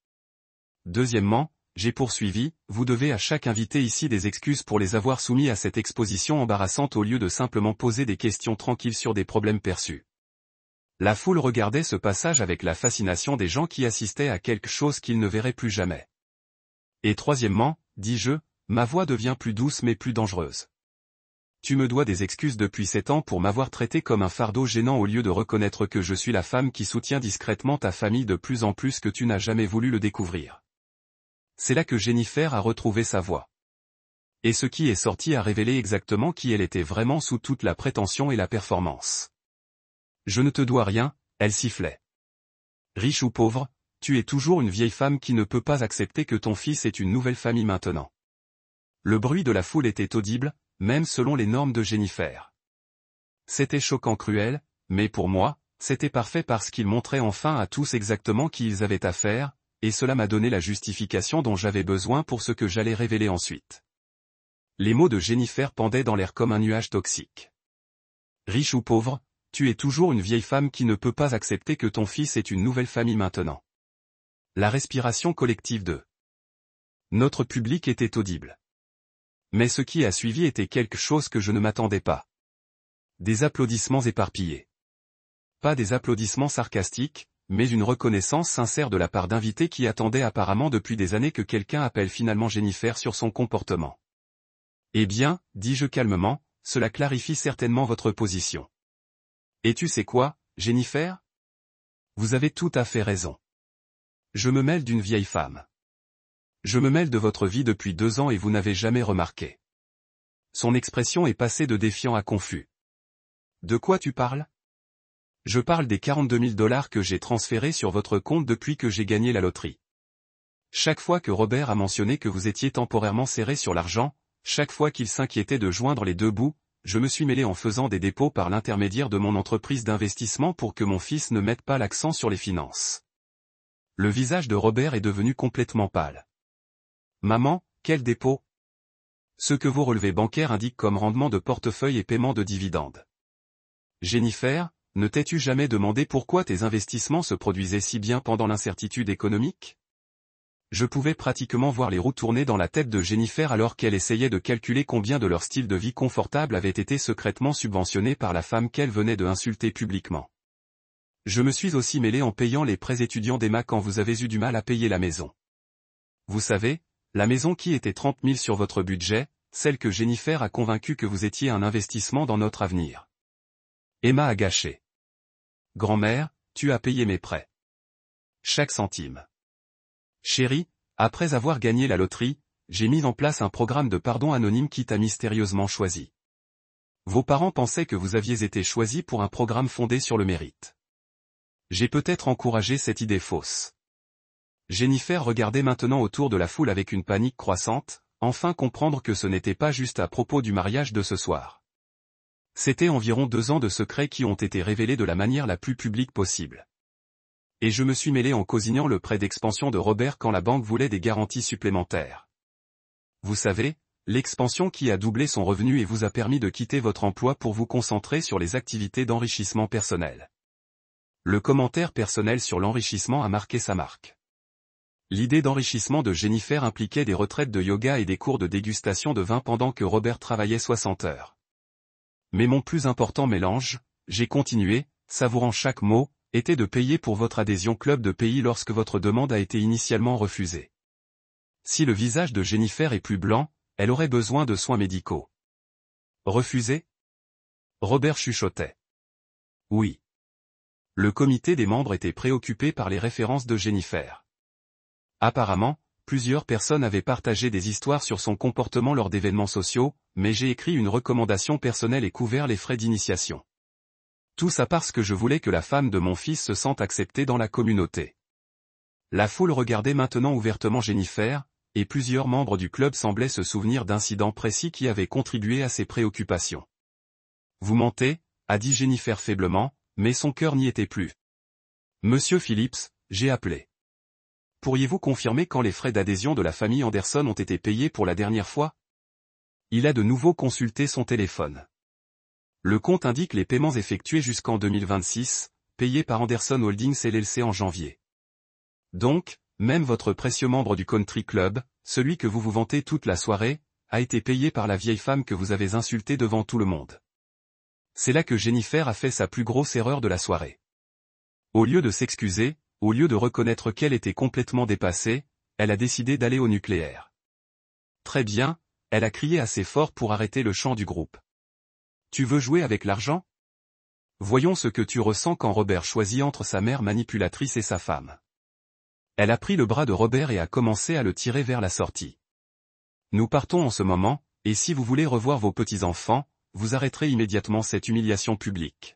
Deuxièmement, j'ai poursuivi, vous devez à chaque invité ici des excuses pour les avoir soumis à cette exposition embarrassante au lieu de simplement poser des questions tranquilles sur des problèmes perçus. La foule regardait ce passage avec la fascination des gens qui assistaient à quelque chose qu'ils ne verraient plus jamais. Et troisièmement, dis-je, ma voix devient plus douce mais plus dangereuse. Tu me dois des excuses depuis 7 ans pour m'avoir traité comme un fardeau gênant au lieu de reconnaître que je suis la femme qui soutient discrètement ta famille de plus en plus que tu n'as jamais voulu le découvrir. C'est là que Jennifer a retrouvé sa voix. Et ce qui est sorti a révélé exactement qui elle était vraiment sous toute la prétention et la performance. Je ne te dois rien, elle sifflait. Riche ou pauvre, tu es toujours une vieille femme qui ne peut pas accepter que ton fils ait une nouvelle famille maintenant. Le bruit de la foule était audible, même selon les normes de Jennifer. C'était choquant cruel, mais pour moi, c'était parfait parce qu'il montrait enfin à tous exactement qui ils avaient affaire, et cela m'a donné la justification dont j'avais besoin pour ce que j'allais révéler ensuite. Les mots de Jennifer pendaient dans l'air comme un nuage toxique. Riche ou pauvre, tu es toujours une vieille femme qui ne peut pas accepter que ton fils ait une nouvelle famille maintenant. La respiration collective de notre public était audible. Mais ce qui a suivi était quelque chose que je ne m'attendais pas. Des applaudissements éparpillés. Pas des applaudissements sarcastiques, mais une reconnaissance sincère de la part d'invités qui attendaient apparemment depuis des années que quelqu'un appelle finalement Jennifer sur son comportement. Eh bien, dis-je calmement, cela clarifie certainement votre position. Et tu sais quoi, Jennifer? Vous avez tout à fait raison. Je me mêle d'une vieille femme. Je me mêle de votre vie depuis 2 ans et vous n'avez jamais remarqué. Son expression est passée de défiant à confus. De quoi tu parles? Je parle des 42 000 $ que j'ai transférés sur votre compte depuis que j'ai gagné la loterie. Chaque fois que Robert a mentionné que vous étiez temporairement serré sur l'argent, chaque fois qu'il s'inquiétait de joindre les deux bouts, je me suis mêlé en faisant des dépôts par l'intermédiaire de mon entreprise d'investissement pour que mon fils ne mette pas l'accent sur les finances. Le visage de Robert est devenu complètement pâle. Maman, quel dépôt? Ce que vos relevés bancaires indiquent comme rendement de portefeuille et paiement de dividendes. Jennifer, ne t'es-tu jamais demandé pourquoi tes investissements se produisaient si bien pendant l'incertitude économique? Je pouvais pratiquement voir les roues tourner dans la tête de Jennifer alors qu'elle essayait de calculer combien de leur style de vie confortable avait été secrètement subventionné par la femme qu'elle venait de insulter publiquement. Je me suis aussi mêlé en payant les prêts étudiants d'Emma quand vous avez eu du mal à payer la maison. Vous savez, la maison qui était 30 000 sur votre budget, celle que Jennifer a convaincu que vous étiez un investissement dans notre avenir. Emma a gâché. Grand-mère, tu as payé mes prêts. Chaque centime. Chérie, après avoir gagné la loterie, j'ai mis en place un programme de pardon anonyme qui t'a mystérieusement choisi. Vos parents pensaient que vous aviez été choisi pour un programme fondé sur le mérite. J'ai peut-être encouragé cette idée fausse. Jennifer regardait maintenant autour de la foule avec une panique croissante, enfin comprendre que ce n'était pas juste à propos du mariage de ce soir. C'était environ 2 ans de secrets qui ont été révélés de la manière la plus publique possible. Et je me suis mêlé en cosignant le prêt d'expansion de Robert quand la banque voulait des garanties supplémentaires. Vous savez, l'expansion qui a doublé son revenu et vous a permis de quitter votre emploi pour vous concentrer sur les activités d'enrichissement personnel. Le commentaire personnel sur l'enrichissement a marqué sa marque. L'idée d'enrichissement de Jennifer impliquait des retraites de yoga et des cours de dégustation de vin pendant que Robert travaillait 60 heures. Mais mon plus important mélange, j'ai continué, savourant chaque mot, était de payer pour votre adhésion club de pays lorsque votre demande a été initialement refusée. Si le visage de Jennifer est plus blanc, elle aurait besoin de soins médicaux. Refusé? Robert chuchotait. Oui. Le comité des membres était préoccupé par les références de Jennifer. Apparemment, plusieurs personnes avaient partagé des histoires sur son comportement lors d'événements sociaux, mais j'ai écrit une recommandation personnelle et couvert les frais d'initiation. Tout ça parce que je voulais que la femme de mon fils se sente acceptée dans la communauté. La foule regardait maintenant ouvertement Jennifer, et plusieurs membres du club semblaient se souvenir d'incidents précis qui avaient contribué à ses préoccupations. Vous mentez, a dit Jennifer faiblement, mais son cœur n'y était plus. Monsieur Phillips, j'ai appelé. Pourriez-vous confirmer quand les frais d'adhésion de la famille Anderson ont été payés pour la dernière fois? Il a de nouveau consulté son téléphone. Le compte indique les paiements effectués jusqu'en 2026, payés par Anderson Holdings LLC en janvier. Donc, même votre précieux membre du country club, celui que vous vous vantez toute la soirée, a été payé par la vieille femme que vous avez insultée devant tout le monde. C'est là que Jennifer a fait sa plus grosse erreur de la soirée. Au lieu de s'excuser, au lieu de reconnaître qu'elle était complètement dépassée, elle a décidé d'aller au nucléaire. Très bien, elle a crié assez fort pour arrêter le chant du groupe. Tu veux jouer avec l'argent? Voyons ce que tu ressens quand Robert choisit entre sa mère manipulatrice et sa femme. Elle a pris le bras de Robert et a commencé à le tirer vers la sortie. Nous partons en ce moment, et si vous voulez revoir vos petits-enfants, vous arrêterez immédiatement cette humiliation publique.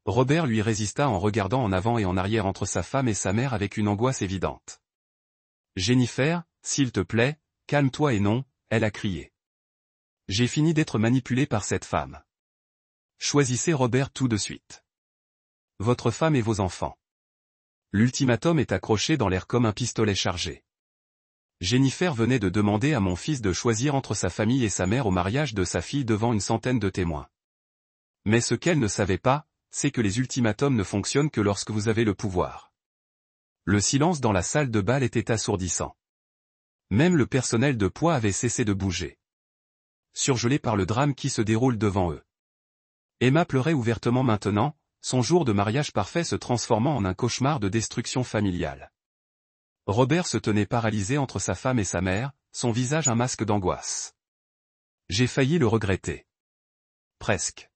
Robert lui résista en regardant en avant et en arrière entre sa femme et sa mère avec une angoisse évidente. Jennifer, s'il te plaît, calme-toi et non, elle a crié. J'ai fini d'être manipulé par cette femme. Choisissez Robert tout de suite. Votre femme et vos enfants. L'ultimatum est accroché dans l'air comme un pistolet chargé. Jennifer venait de demander à mon fils de choisir entre sa famille et sa mère au mariage de sa fille devant une centaine de témoins. Mais ce qu'elle ne savait pas, c'est que les ultimatums ne fonctionnent que lorsque vous avez le pouvoir. Le silence dans la salle de bal était assourdissant. Même le personnel de poids avait cessé de bouger. Surgelés par le drame qui se déroule devant eux. Emma pleurait ouvertement maintenant, son jour de mariage parfait se transformant en un cauchemar de destruction familiale. Robert se tenait paralysé entre sa femme et sa mère, son visage un masque d'angoisse. J'ai failli le regretter. Presque.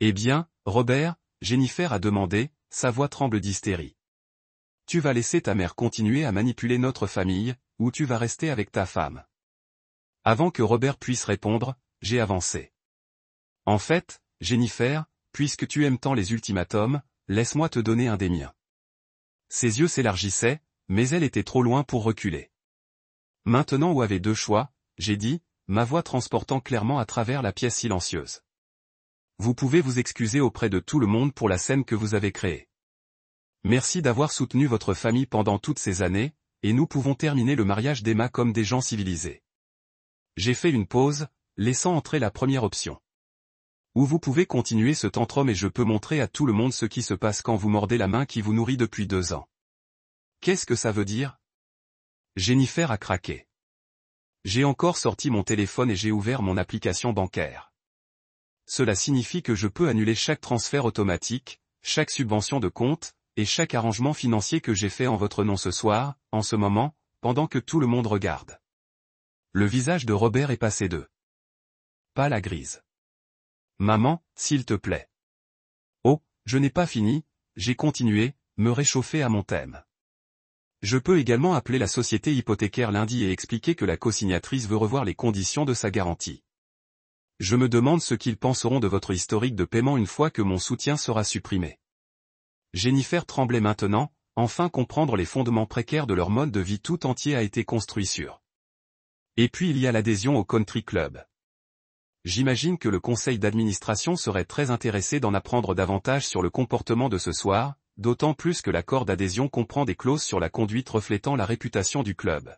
Eh bien, Robert, Jennifer a demandé, sa voix tremble d'hystérie. Tu vas laisser ta mère continuer à manipuler notre famille, ou tu vas rester avec ta femme? Avant que Robert puisse répondre, j'ai avancé. En fait, Jennifer, puisque tu aimes tant les ultimatums, laisse-moi te donner un des miens. Ses yeux s'élargissaient, mais elle était trop loin pour reculer. Maintenant où avait 2 choix, j'ai dit, ma voix transportant clairement à travers la pièce silencieuse. Vous pouvez vous excuser auprès de tout le monde pour la scène que vous avez créée. Merci d'avoir soutenu votre famille pendant toutes ces années, et nous pouvons terminer le mariage d'Emma comme des gens civilisés. J'ai fait une pause, laissant entrer la première option. Ou vous pouvez continuer ce tantrum et je peux montrer à tout le monde ce qui se passe quand vous mordez la main qui vous nourrit depuis 2 ans. Qu'est-ce que ça veut dire? Jennifer a craqué. J'ai encore sorti mon téléphone et j'ai ouvert mon application bancaire. Cela signifie que je peux annuler chaque transfert automatique, chaque subvention de compte, et chaque arrangement financier que j'ai fait en votre nom ce soir, en ce moment, pendant que tout le monde regarde. Le visage de Robert est passé de pâle à grise. Maman, s'il te plaît. Oh, je n'ai pas fini, j'ai continué, me réchauffer à mon thème. Je peux également appeler la société hypothécaire lundi et expliquer que la cosignatrice veut revoir les conditions de sa garantie. Je me demande ce qu'ils penseront de votre historique de paiement une fois que mon soutien sera supprimé. Jennifer tremblait maintenant, enfin comprendre les fondements précaires de leur mode de vie tout entier a été construit sur. Et puis il y a l'adhésion au country club. J'imagine que le conseil d'administration serait très intéressé d'en apprendre davantage sur le comportement de ce soir, d'autant plus que l'accord d'adhésion comprend des clauses sur la conduite reflétant la réputation du club.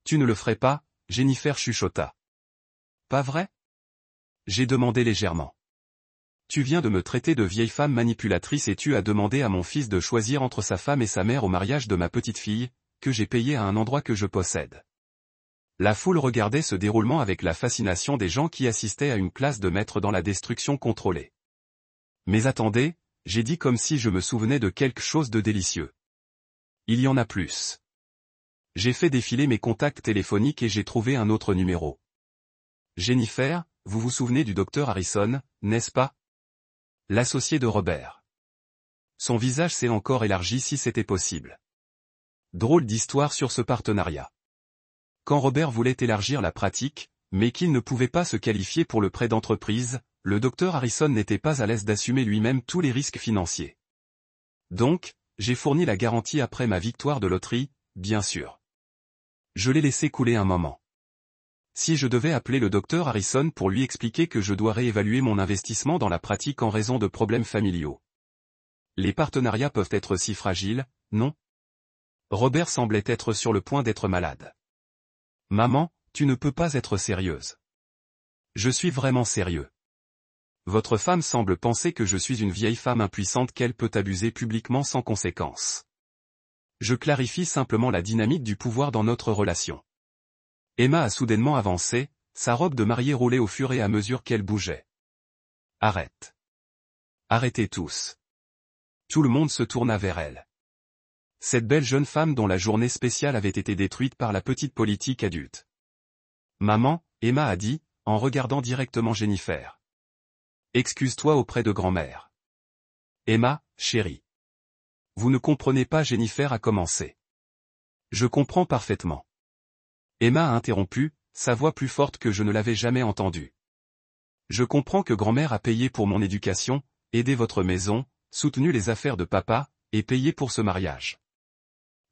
Tu ne le ferais pas, Jennifer chuchota. Pas vrai? J'ai demandé légèrement. Tu viens de me traiter de vieille femme manipulatrice et tu as demandé à mon fils de choisir entre sa femme et sa mère au mariage de ma petite fille, que j'ai payé à un endroit que je possède. La foule regardait ce déroulement avec la fascination des gens qui assistaient à une classe de maître dans la destruction contrôlée. Mais attendez, j'ai dit comme si je me souvenais de quelque chose de délicieux. Il y en a plus. J'ai fait défiler mes contacts téléphoniques et j'ai trouvé un autre numéro. Jennifer, vous vous souvenez du docteur Harrison, n'est-ce pas? L'associé de Robert. Son visage s'est encore élargi si c'était possible. Drôle d'histoire sur ce partenariat. Quand Robert voulait élargir la pratique, mais qu'il ne pouvait pas se qualifier pour le prêt d'entreprise, le docteur Harrison n'était pas à l'aise d'assumer lui-même tous les risques financiers. Donc, j'ai fourni la garantie après ma victoire de loterie, bien sûr. Je l'ai laissé couler un moment. Si je devais appeler le docteur Harrison pour lui expliquer que je dois réévaluer mon investissement dans la pratique en raison de problèmes familiaux. Les partenariats peuvent être si fragiles, non? Robert semblait être sur le point d'être malade. Maman, tu ne peux pas être sérieuse. Je suis vraiment sérieux. Votre femme semble penser que je suis une vieille femme impuissante qu'elle peut abuser publiquement sans conséquence. Je clarifie simplement la dynamique du pouvoir dans notre relation. Emma a soudainement avancé, sa robe de mariée roulait au fur et à mesure qu'elle bougeait. Arrête. Arrêtez tous. Tout le monde se tourna vers elle. Cette belle jeune femme dont la journée spéciale avait été détruite par la petite politique adulte. Maman, Emma a dit, en regardant directement Jennifer. Excuse-toi auprès de grand-mère. Emma, chérie. Vous ne comprenez pas, Jennifer a commencé. Je comprends parfaitement. Emma a interrompu, sa voix plus forte que je ne l'avais jamais entendue. Je comprends que grand-mère a payé pour mon éducation, aidé votre maison, soutenu les affaires de papa, et payé pour ce mariage.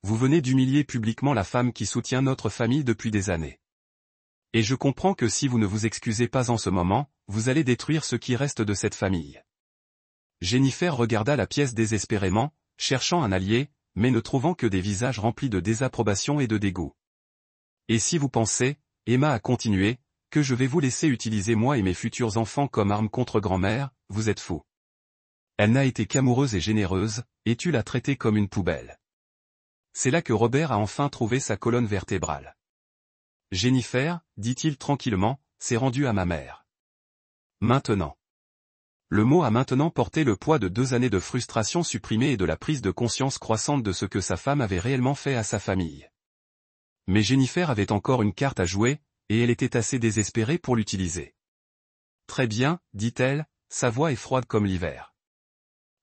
Vous venez d'humilier publiquement la femme qui soutient notre famille depuis des années. Et je comprends que si vous ne vous excusez pas en ce moment, vous allez détruire ce qui reste de cette famille. Jennifer regarda la pièce désespérément, cherchant un allié, mais ne trouvant que des visages remplis de désapprobation et de dégoût. Et si vous pensez, Emma a continué, que je vais vous laisser utiliser moi et mes futurs enfants comme armes contre grand-mère, vous êtes fous. Elle n'a été qu'amoureuse et généreuse, et tu l'as traitée comme une poubelle. C'est là que Robert a enfin trouvé sa colonne vertébrale. Jennifer, dit-il tranquillement, s'est rendu à ma mère. Maintenant. Le mot a maintenant porté le poids de 2 années de frustration supprimée et de la prise de conscience croissante de ce que sa femme avait réellement fait à sa famille. Mais Jennifer avait encore une carte à jouer, et elle était assez désespérée pour l'utiliser. Très bien, dit-elle, sa voix est froide comme l'hiver.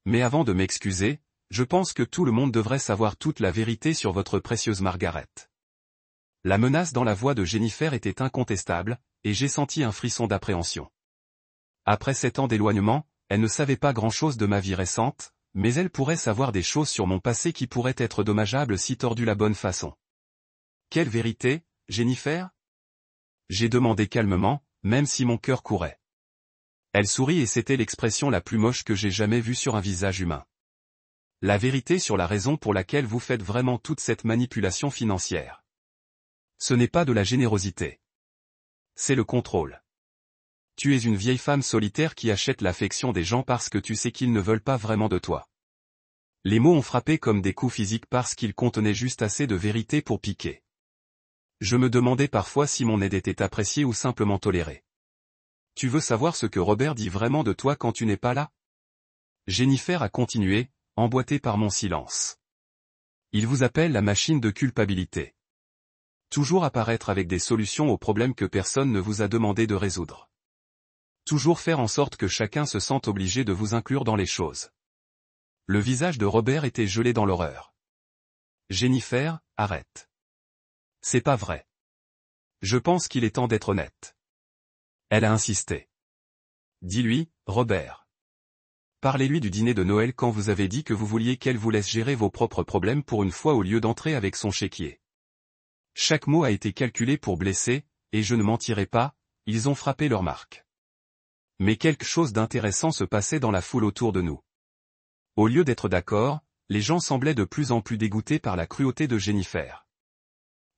Mais avant de m'excuser, je pense que tout le monde devrait savoir toute la vérité sur votre précieuse Margaret. La menace dans la voix de Jennifer était incontestable, et j'ai senti un frisson d'appréhension. Après 7 ans d'éloignement, elle ne savait pas grand-chose de ma vie récente, mais elle pourrait savoir des choses sur mon passé qui pourraient être dommageables si tordues la bonne façon. Quelle vérité, Jennifer? J'ai demandé calmement, même si mon cœur courait. Elle sourit et c'était l'expression la plus moche que j'ai jamais vue sur un visage humain. La vérité sur la raison pour laquelle vous faites vraiment toute cette manipulation financière. Ce n'est pas de la générosité. C'est le contrôle. Tu es une vieille femme solitaire qui achète l'affection des gens parce que tu sais qu'ils ne veulent pas vraiment de toi. Les mots ont frappé comme des coups physiques parce qu'ils contenaient juste assez de vérité pour piquer. Je me demandais parfois si mon aide était appréciée ou simplement tolérée. Tu veux savoir ce que Robert dit vraiment de toi quand tu n'es pas là? Jennifer a continué, emboîtée par mon silence. Il vous appelle la machine de culpabilité. Toujours apparaître avec des solutions aux problèmes que personne ne vous a demandé de résoudre. Toujours faire en sorte que chacun se sente obligé de vous inclure dans les choses. Le visage de Robert était gelé dans l'horreur. Jennifer, arrête. C'est pas vrai. Je pense qu'il est temps d'être honnête. Elle a insisté. Dis-lui, Robert. Parlez-lui du dîner de Noël quand vous avez dit que vous vouliez qu'elle vous laisse gérer vos propres problèmes pour une fois au lieu d'entrer avec son chéquier. Chaque mot a été calculé pour blesser, et je ne mentirai pas, ils ont frappé leur marque. Mais quelque chose d'intéressant se passait dans la foule autour de nous. Au lieu d'être d'accord, les gens semblaient de plus en plus dégoûtés par la cruauté de Jennifer.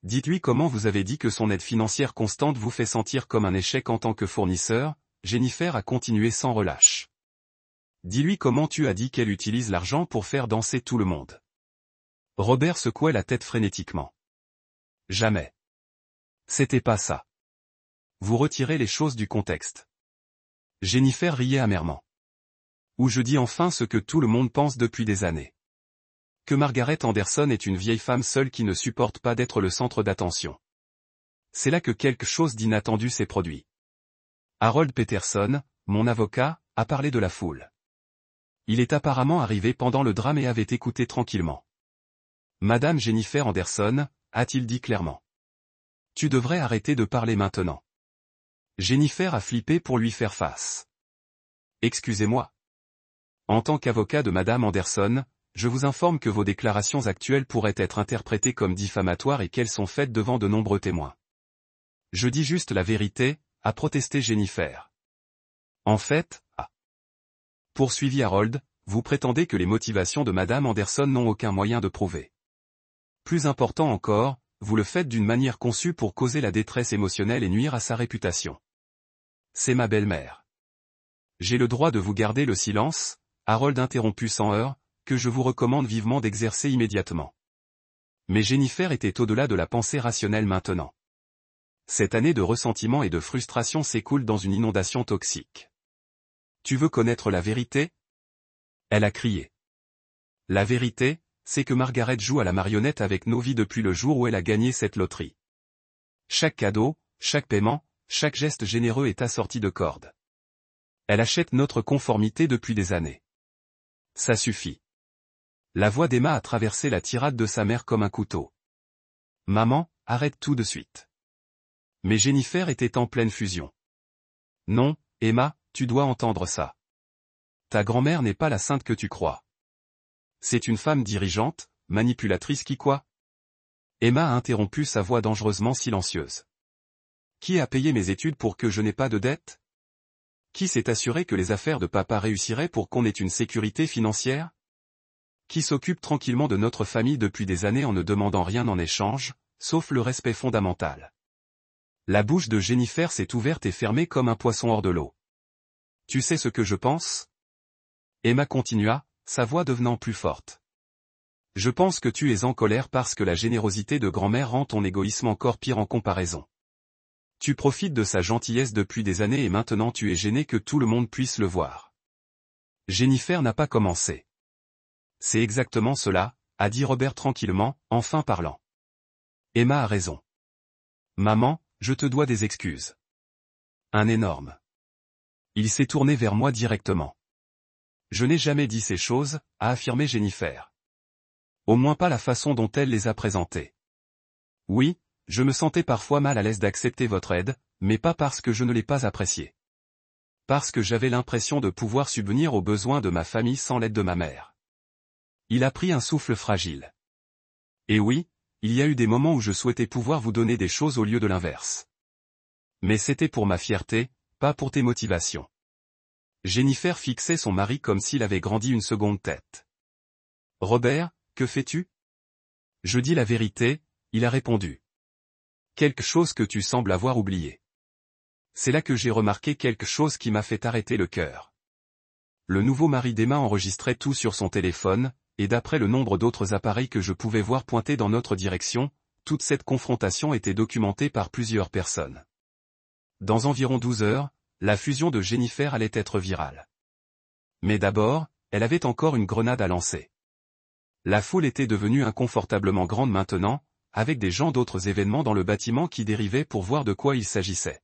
Dites-lui comment vous avez dit que son aide financière constante vous fait sentir comme un échec en tant que fournisseur, Jennifer a continué sans relâche. Dis-lui comment tu as dit qu'elle utilise l'argent pour faire danser tout le monde. Robert secouait la tête frénétiquement. Jamais. C'était pas ça. Vous retirez les choses du contexte. Jennifer riait amèrement. Ou je dis enfin ce que tout le monde pense depuis des années. Que Margaret Anderson est une vieille femme seule qui ne supporte pas d'être le centre d'attention. C'est là que quelque chose d'inattendu s'est produit. Harold Peterson, mon avocat, a parlé de la foule. Il est apparemment arrivé pendant le drame et avait écouté tranquillement. Madame Jennifer Anderson, a-t-il dit clairement. Tu devrais arrêter de parler maintenant. Jennifer a flippé pour lui faire face. Excusez-moi. En tant qu'avocat de Madame Anderson, je vous informe que vos déclarations actuelles pourraient être interprétées comme diffamatoires et qu'elles sont faites devant de nombreux témoins. Je dis juste la vérité, a protesté Jennifer. En fait, poursuivit Harold, vous prétendez que les motivations de Madame Anderson n'ont aucun moyen de prouver. Plus important encore, vous le faites d'une manière conçue pour causer la détresse émotionnelle et nuire à sa réputation. C'est ma belle-mère. J'ai le droit de vous garder le silence, Harold interromput sans heurts, que je vous recommande vivement d'exercer immédiatement. Mais Jennifer était au-delà de la pensée rationnelle maintenant. Cette année de ressentiment et de frustration s'écoule dans une inondation toxique. Tu veux connaître la vérité? Elle a crié. La vérité, c'est que Margaret joue à la marionnette avec nos vies depuis le jour où elle a gagné cette loterie. Chaque cadeau, chaque paiement, chaque geste généreux est assorti de cordes. Elle achète notre conformité depuis des années. Ça suffit. La voix d'Emma a traversé la tirade de sa mère comme un couteau. Maman, arrête tout de suite. Mais Jennifer était en pleine fusion. Non, Emma, tu dois entendre ça. Ta grand-mère n'est pas la sainte que tu crois. C'est une femme dirigeante, manipulatrice qui quoi? Emma a interrompu sa voix dangereusement silencieuse. Qui a payé mes études pour que je n'ai pas de dette? Qui s'est assuré que les affaires de papa réussiraient pour qu'on ait une sécurité financière? Qui s'occupe tranquillement de notre famille depuis des années en ne demandant rien en échange, sauf le respect fondamental? La bouche de Jennifer s'est ouverte et fermée comme un poisson hors de l'eau. Tu sais ce que je pense? Emma continua, sa voix devenant plus forte. Je pense que tu es en colère parce que la générosité de grand-mère rend ton égoïsme encore pire en comparaison. Tu profites de sa gentillesse depuis des années et maintenant tu es gêné que tout le monde puisse le voir. Jennifer n'a pas commencé. C'est exactement cela, a dit Robert tranquillement, enfin parlant. Emma a raison. Maman, je te dois des excuses. Un énorme. Il s'est tourné vers moi directement. Je n'ai jamais dit ces choses, a affirmé Jennifer. Au moins pas la façon dont elle les a présentées. Oui, je me sentais parfois mal à l'aise d'accepter votre aide, mais pas parce que je ne l'ai pas appréciée. Parce que j'avais l'impression de pouvoir subvenir aux besoins de ma famille sans l'aide de ma mère. Il a pris un souffle fragile. Et oui, il y a eu des moments où je souhaitais pouvoir vous donner des choses au lieu de l'inverse. Mais c'était pour ma fierté, pas pour tes motivations. Jennifer fixait son mari comme s'il avait grandi une seconde tête. Robert, que fais-tu? Je dis la vérité, il a répondu. Quelque chose que tu sembles avoir oublié. C'est là que j'ai remarqué quelque chose qui m'a fait arrêter le cœur. Le nouveau mari d'Emma enregistrait tout sur son téléphone, et d'après le nombre d'autres appareils que je pouvais voir pointer dans notre direction, toute cette confrontation était documentée par plusieurs personnes. Dans environ 12 heures, la fusion de Jennifer allait être virale. Mais d'abord, elle avait encore une grenade à lancer. La foule était devenue inconfortablement grande maintenant, avec des gens d'autres événements dans le bâtiment qui dérivaient pour voir de quoi il s'agissait.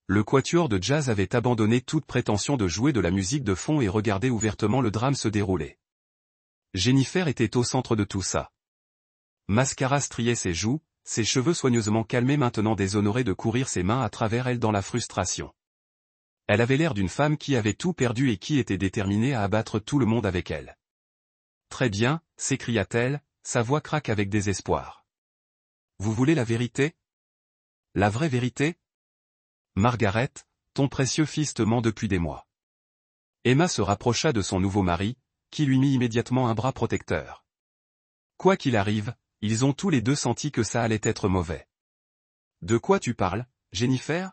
Le quatuor de jazz avait abandonné toute prétention de jouer de la musique de fond et regardait ouvertement le drame se dérouler. Jennifer était au centre de tout ça. Mascara striait ses joues, ses cheveux soigneusement calmés maintenant déshonorés de courir ses mains à travers elle dans la frustration. Elle avait l'air d'une femme qui avait tout perdu et qui était déterminée à abattre tout le monde avec elle. Très bien, s'écria-t-elle, sa voix craque avec désespoir. Vous voulez la vérité? La vraie vérité? Margaret, ton précieux fils te ment depuis des mois. Emma se rapprocha de son nouveau mari, qui lui mit immédiatement un bras protecteur. Quoi qu'il arrive, ils ont tous les deux senti que ça allait être mauvais. De quoi tu parles, Jennifer?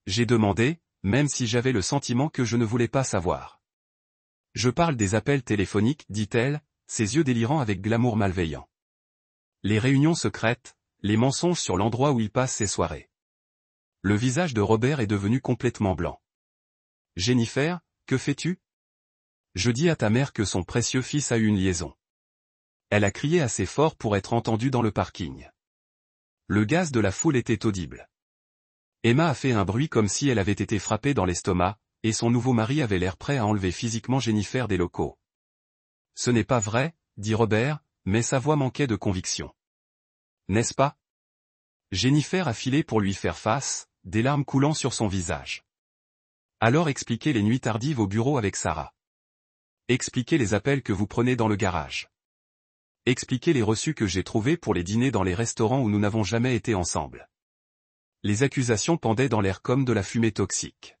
J'ai demandé, même si j'avais le sentiment que je ne voulais pas savoir. Je parle des appels téléphoniques, dit-elle, ses yeux délirants avec glamour malveillant. Les réunions secrètes, les mensonges sur l'endroit où il passe ses soirées. Le visage de Robert est devenu complètement blanc. Jennifer, que fais-tu? Je dis à ta mère que son précieux fils a eu une liaison. Elle a crié assez fort pour être entendue dans le parking. Le gaz de la foule était audible. Emma a fait un bruit comme si elle avait été frappée dans l'estomac, et son nouveau mari avait l'air prêt à enlever physiquement Jennifer des locaux. Ce n'est pas vrai, dit Robert, mais sa voix manquait de conviction. N'est-ce pas? Jennifer a filé pour lui faire face, des larmes coulant sur son visage. Alors expliquez les nuits tardives au bureau avec Sarah. Expliquez les appels que vous prenez dans le garage. Expliquez les reçus que j'ai trouvés pour les dîners dans les restaurants où nous n'avons jamais été ensemble. Les accusations pendaient dans l'air comme de la fumée toxique.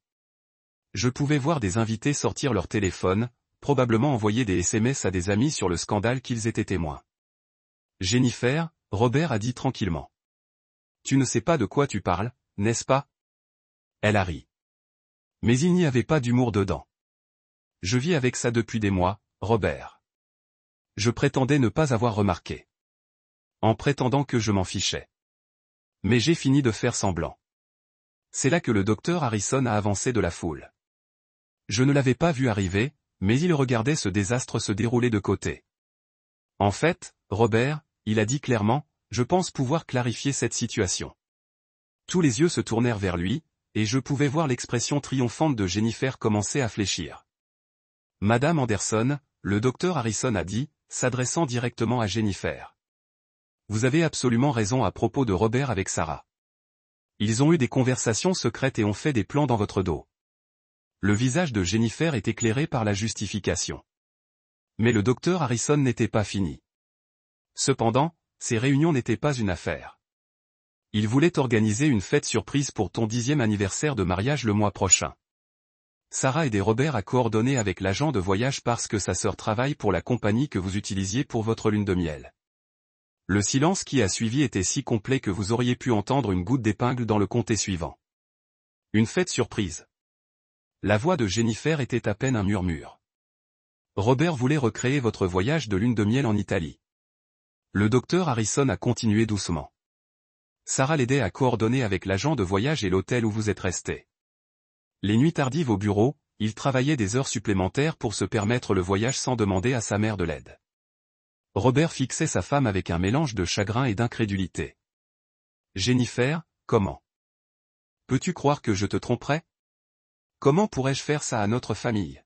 Je pouvais voir des invités sortir leur téléphone, probablement envoyer des SMS à des amis sur le scandale qu'ils étaient témoins. Jennifer, Robert a dit tranquillement. Tu ne sais pas de quoi tu parles, n'est-ce pas? Elle a ri. Mais il n'y avait pas d'humour dedans. Je vis avec ça depuis des mois, Robert. Je prétendais ne pas avoir remarqué. En prétendant que je m'en fichais. Mais j'ai fini de faire semblant. C'est là que le docteur Harrison a avancé de la foule. Je ne l'avais pas vu arriver, mais il regardait ce désastre se dérouler de côté. En fait, Robert, il a dit clairement, je pense pouvoir clarifier cette situation. Tous les yeux se tournèrent vers lui, et je pouvais voir l'expression triomphante de Jennifer commencer à fléchir. Madame Anderson, le docteur Harrison a dit, s'adressant directement à Jennifer. Vous avez absolument raison à propos de Robert avec Sarah. Ils ont eu des conversations secrètes et ont fait des plans dans votre dos. Le visage de Jennifer est éclairé par la justification. Mais le docteur Harrison n'était pas fini. Cependant, ces réunions n'étaient pas une affaire. Il voulait organiser une fête surprise pour ton 10e anniversaire de mariage le mois prochain. Sarah a aidé Robert à coordonner avec l'agent de voyage parce que sa sœur travaille pour la compagnie que vous utilisiez pour votre lune de miel. Le silence qui a suivi était si complet que vous auriez pu entendre une goutte d'épingle dans le comté suivant. Une fête surprise. La voix de Jennifer était à peine un murmure. Robert voulait recréer votre voyage de lune de miel en Italie. Le docteur Harrison a continué doucement. Sarah l'aidait à coordonner avec l'agent de voyage et l'hôtel où vous êtes resté. Les nuits tardives au bureau, il travaillait des heures supplémentaires pour se permettre le voyage sans demander à sa mère de l'aide. Robert fixait sa femme avec un mélange de chagrin et d'incrédulité. Jennifer, comment? Peux-tu croire que je te tromperais? Comment pourrais-je faire ça à notre famille?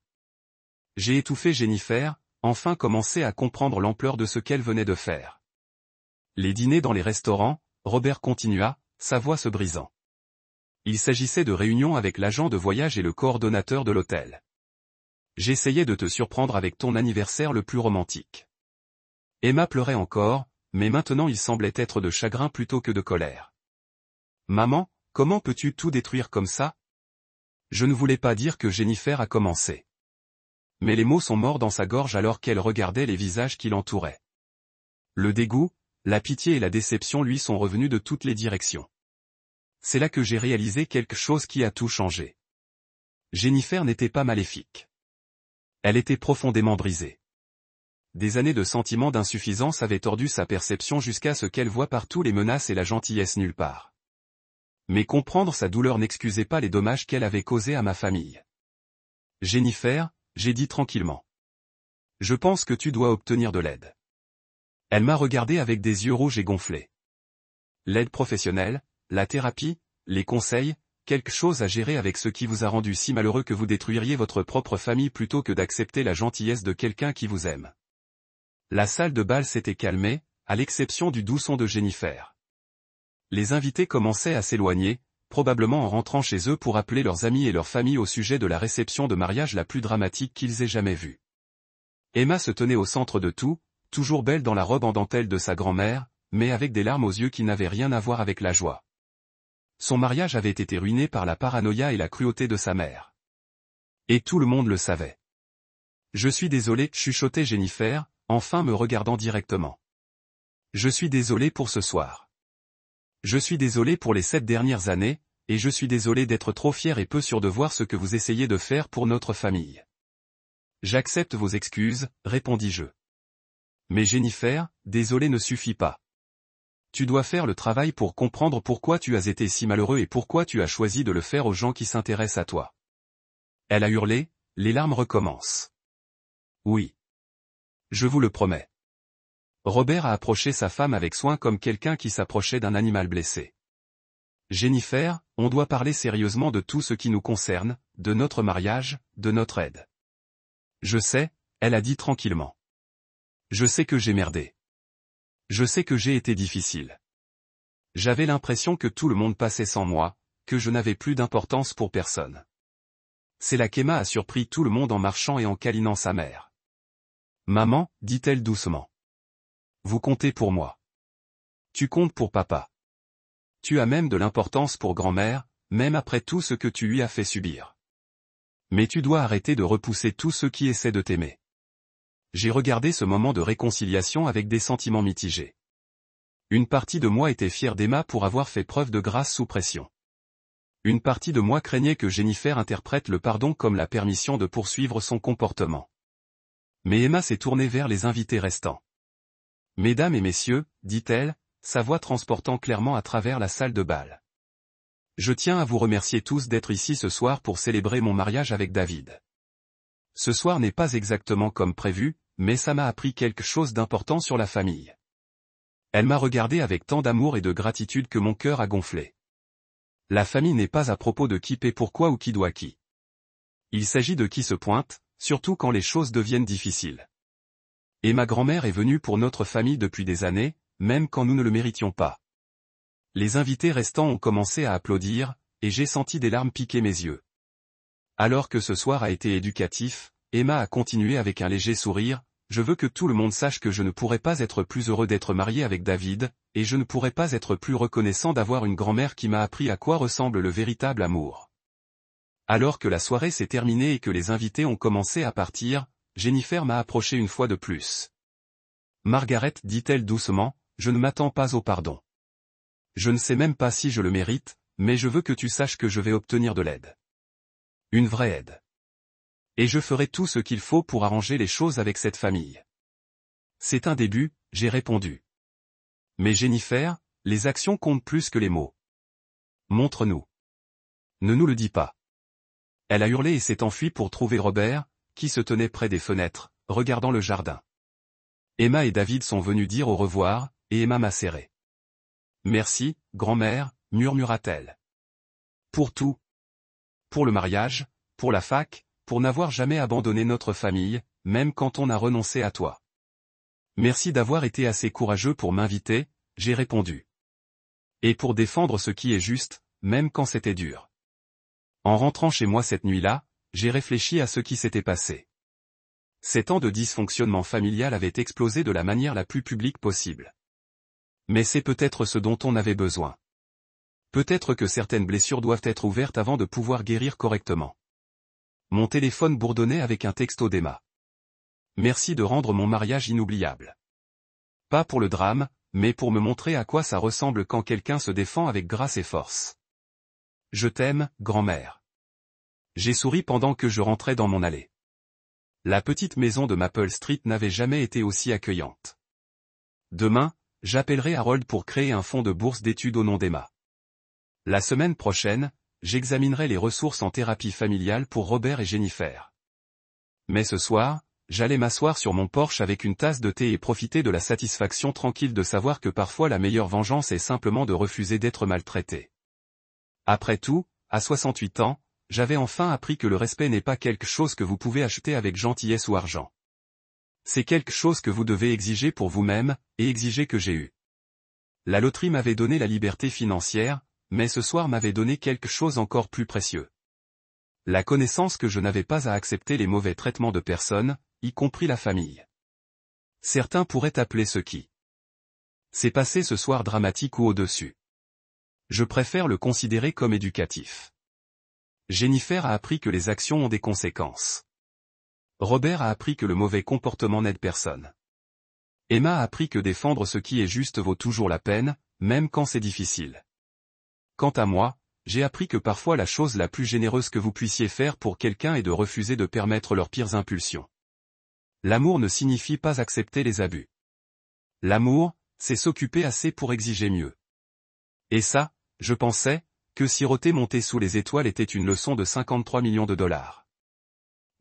J'ai étouffé Jennifer, enfin commencé à comprendre l'ampleur de ce qu'elle venait de faire. Les dîners dans les restaurants, Robert continua, sa voix se brisant. Il s'agissait de réunions avec l'agent de voyage et le coordonnateur de l'hôtel. J'essayais de te surprendre avec ton anniversaire le plus romantique. Emma pleurait encore, mais maintenant il semblait être de chagrin plutôt que de colère. Maman, comment peux-tu tout détruire comme ça? Je ne voulais pas dire que Jennifer a commencé. Mais les mots sont morts dans sa gorge alors qu'elle regardait les visages qui l'entouraient. Le dégoût, la pitié et la déception lui sont revenus de toutes les directions. C'est là que j'ai réalisé quelque chose qui a tout changé. Jennifer n'était pas maléfique. Elle était profondément brisée. Des années de sentiments d'insuffisance avaient tordu sa perception jusqu'à ce qu'elle voie partout les menaces et la gentillesse nulle part. Mais comprendre sa douleur n'excusait pas les dommages qu'elle avait causés à ma famille. Jennifer, j'ai dit tranquillement. Je pense que tu dois obtenir de l'aide. Elle m'a regardé avec des yeux rouges et gonflés. L'aide professionnelle, la thérapie, les conseils, quelque chose à gérer avec ce qui vous a rendu si malheureux que vous détruiriez votre propre famille plutôt que d'accepter la gentillesse de quelqu'un qui vous aime. La salle de bal s'était calmée, à l'exception du doux son de Jennifer. Les invités commençaient à s'éloigner, probablement en rentrant chez eux pour appeler leurs amis et leurs familles au sujet de la réception de mariage la plus dramatique qu'ils aient jamais vue. Emma se tenait au centre de tout, toujours belle dans la robe en dentelle de sa grand-mère, mais avec des larmes aux yeux qui n'avaient rien à voir avec la joie. Son mariage avait été ruiné par la paranoïa et la cruauté de sa mère. Et tout le monde le savait. Je suis désolé, chuchotait Jennifer, enfin me regardant directement. Je suis désolé pour ce soir. Je suis désolé pour les 7 dernières années, et je suis désolé d'être trop fier et peu sûr de voir ce que vous essayez de faire pour notre famille. J'accepte vos excuses, répondis-je. Mais Jennifer, désolé ne suffit pas. Tu dois faire le travail pour comprendre pourquoi tu as été si malheureux et pourquoi tu as choisi de le faire aux gens qui s'intéressent à toi. Elle a hurlé, les larmes recommencent. Oui. Je vous le promets. Robert a approché sa femme avec soin comme quelqu'un qui s'approchait d'un animal blessé. Jennifer, on doit parler sérieusement de tout ce qui nous concerne, de notre mariage, de notre aide. Je sais, elle a dit tranquillement. Je sais que j'ai merdé. Je sais que j'ai été difficile. J'avais l'impression que tout le monde passait sans moi, que je n'avais plus d'importance pour personne. C'est là qu'Emma a surpris tout le monde en marchant et en câlinant sa mère. Maman, dit-elle doucement. Vous comptez pour moi. Tu comptes pour papa. Tu as même de l'importance pour grand-mère, même après tout ce que tu lui as fait subir. Mais tu dois arrêter de repousser tous ceux qui essaient de t'aimer. J'ai regardé ce moment de réconciliation avec des sentiments mitigés. Une partie de moi était fière d'Emma pour avoir fait preuve de grâce sous pression. Une partie de moi craignait que Jennifer interprète le pardon comme la permission de poursuivre son comportement. Mais Emma s'est tournée vers les invités restants. Mesdames et messieurs, dit-elle, sa voix transportant clairement à travers la salle de bal. Je tiens à vous remercier tous d'être ici ce soir pour célébrer mon mariage avec David. Ce soir n'est pas exactement comme prévu, mais ça m'a appris quelque chose d'important sur la famille. Elle m'a regardé avec tant d'amour et de gratitude que mon cœur a gonflé. La famille n'est pas à propos de qui paie pourquoi ou qui doit qui. Il s'agit de qui se pointe, surtout quand les choses deviennent difficiles. Et ma grand-mère est venue pour notre famille depuis des années, même quand nous ne le méritions pas. Les invités restants ont commencé à applaudir, et j'ai senti des larmes piquer mes yeux. Alors que ce soir a été éducatif, Emma a continué avec un léger sourire, je veux que tout le monde sache que je ne pourrais pas être plus heureux d'être marié avec David, et je ne pourrais pas être plus reconnaissant d'avoir une grand-mère qui m'a appris à quoi ressemble le véritable amour. Alors que la soirée s'est terminée et que les invités ont commencé à partir, Jennifer m'a approché une fois de plus. Margaret, dit-elle doucement, je ne m'attends pas au pardon. Je ne sais même pas si je le mérite, mais je veux que tu saches que je vais obtenir de l'aide. Une vraie aide. Et je ferai tout ce qu'il faut pour arranger les choses avec cette famille. C'est un début, j'ai répondu. Mais Jennifer, les actions comptent plus que les mots. Montre-nous. Ne nous le dis pas. Elle a hurlé et s'est enfuie pour trouver Robert, qui se tenait près des fenêtres, regardant le jardin. Emma et David sont venus dire au revoir, et Emma m'a serré. Merci, grand-mère, murmura-t-elle. Pour tout. Pour le mariage, pour la fac, pour n'avoir jamais abandonné notre famille, même quand on a renoncé à toi. Merci d'avoir été assez courageux pour m'inviter, j'ai répondu. Et pour défendre ce qui est juste, même quand c'était dur. En rentrant chez moi cette nuit-là, j'ai réfléchi à ce qui s'était passé. 7 ans de dysfonctionnement familial avaient explosé de la manière la plus publique possible. Mais c'est peut-être ce dont on avait besoin. Peut-être que certaines blessures doivent être ouvertes avant de pouvoir guérir correctement. Mon téléphone bourdonnait avec un texto d'Emma. Merci de rendre mon mariage inoubliable. Pas pour le drame, mais pour me montrer à quoi ça ressemble quand quelqu'un se défend avec grâce et force. Je t'aime, grand-mère. J'ai souri pendant que je rentrais dans mon allée. La petite maison de Maple Street n'avait jamais été aussi accueillante. Demain, j'appellerai Harold pour créer un fonds de bourse d'études au nom d'Emma. La semaine prochaine, j'examinerai les ressources en thérapie familiale pour Robert et Jennifer. Mais ce soir, j'allais m'asseoir sur mon porche avec une tasse de thé et profiter de la satisfaction tranquille de savoir que parfois la meilleure vengeance est simplement de refuser d'être maltraité. Après tout, à 68 ans, j'avais enfin appris que le respect n'est pas quelque chose que vous pouvez acheter avec gentillesse ou argent. C'est quelque chose que vous devez exiger pour vous-même, et exiger que j'ai eu. La loterie m'avait donné la liberté financière, mais ce soir m'avait donné quelque chose encore plus précieux. La connaissance que je n'avais pas à accepter les mauvais traitements de personnes, y compris la famille. Certains pourraient appeler ce qui s'est passé ce soir dramatique ou au-dessus. Je préfère le considérer comme éducatif. Jennifer a appris que les actions ont des conséquences. Robert a appris que le mauvais comportement n'aide personne. Emma a appris que défendre ce qui est juste vaut toujours la peine, même quand c'est difficile. Quant à moi, j'ai appris que parfois la chose la plus généreuse que vous puissiez faire pour quelqu'un est de refuser de permettre leurs pires impulsions. L'amour ne signifie pas accepter les abus. L'amour, c'est s'occuper assez pour exiger mieux. Et ça, je pensais, que siroter monter sous les étoiles était une leçon de 53 millions de dollars.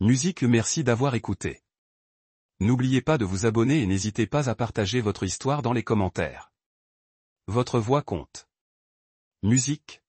Musique. Merci d'avoir écouté. N'oubliez pas de vous abonner et n'hésitez pas à partager votre histoire dans les commentaires. Votre voix compte. Musique.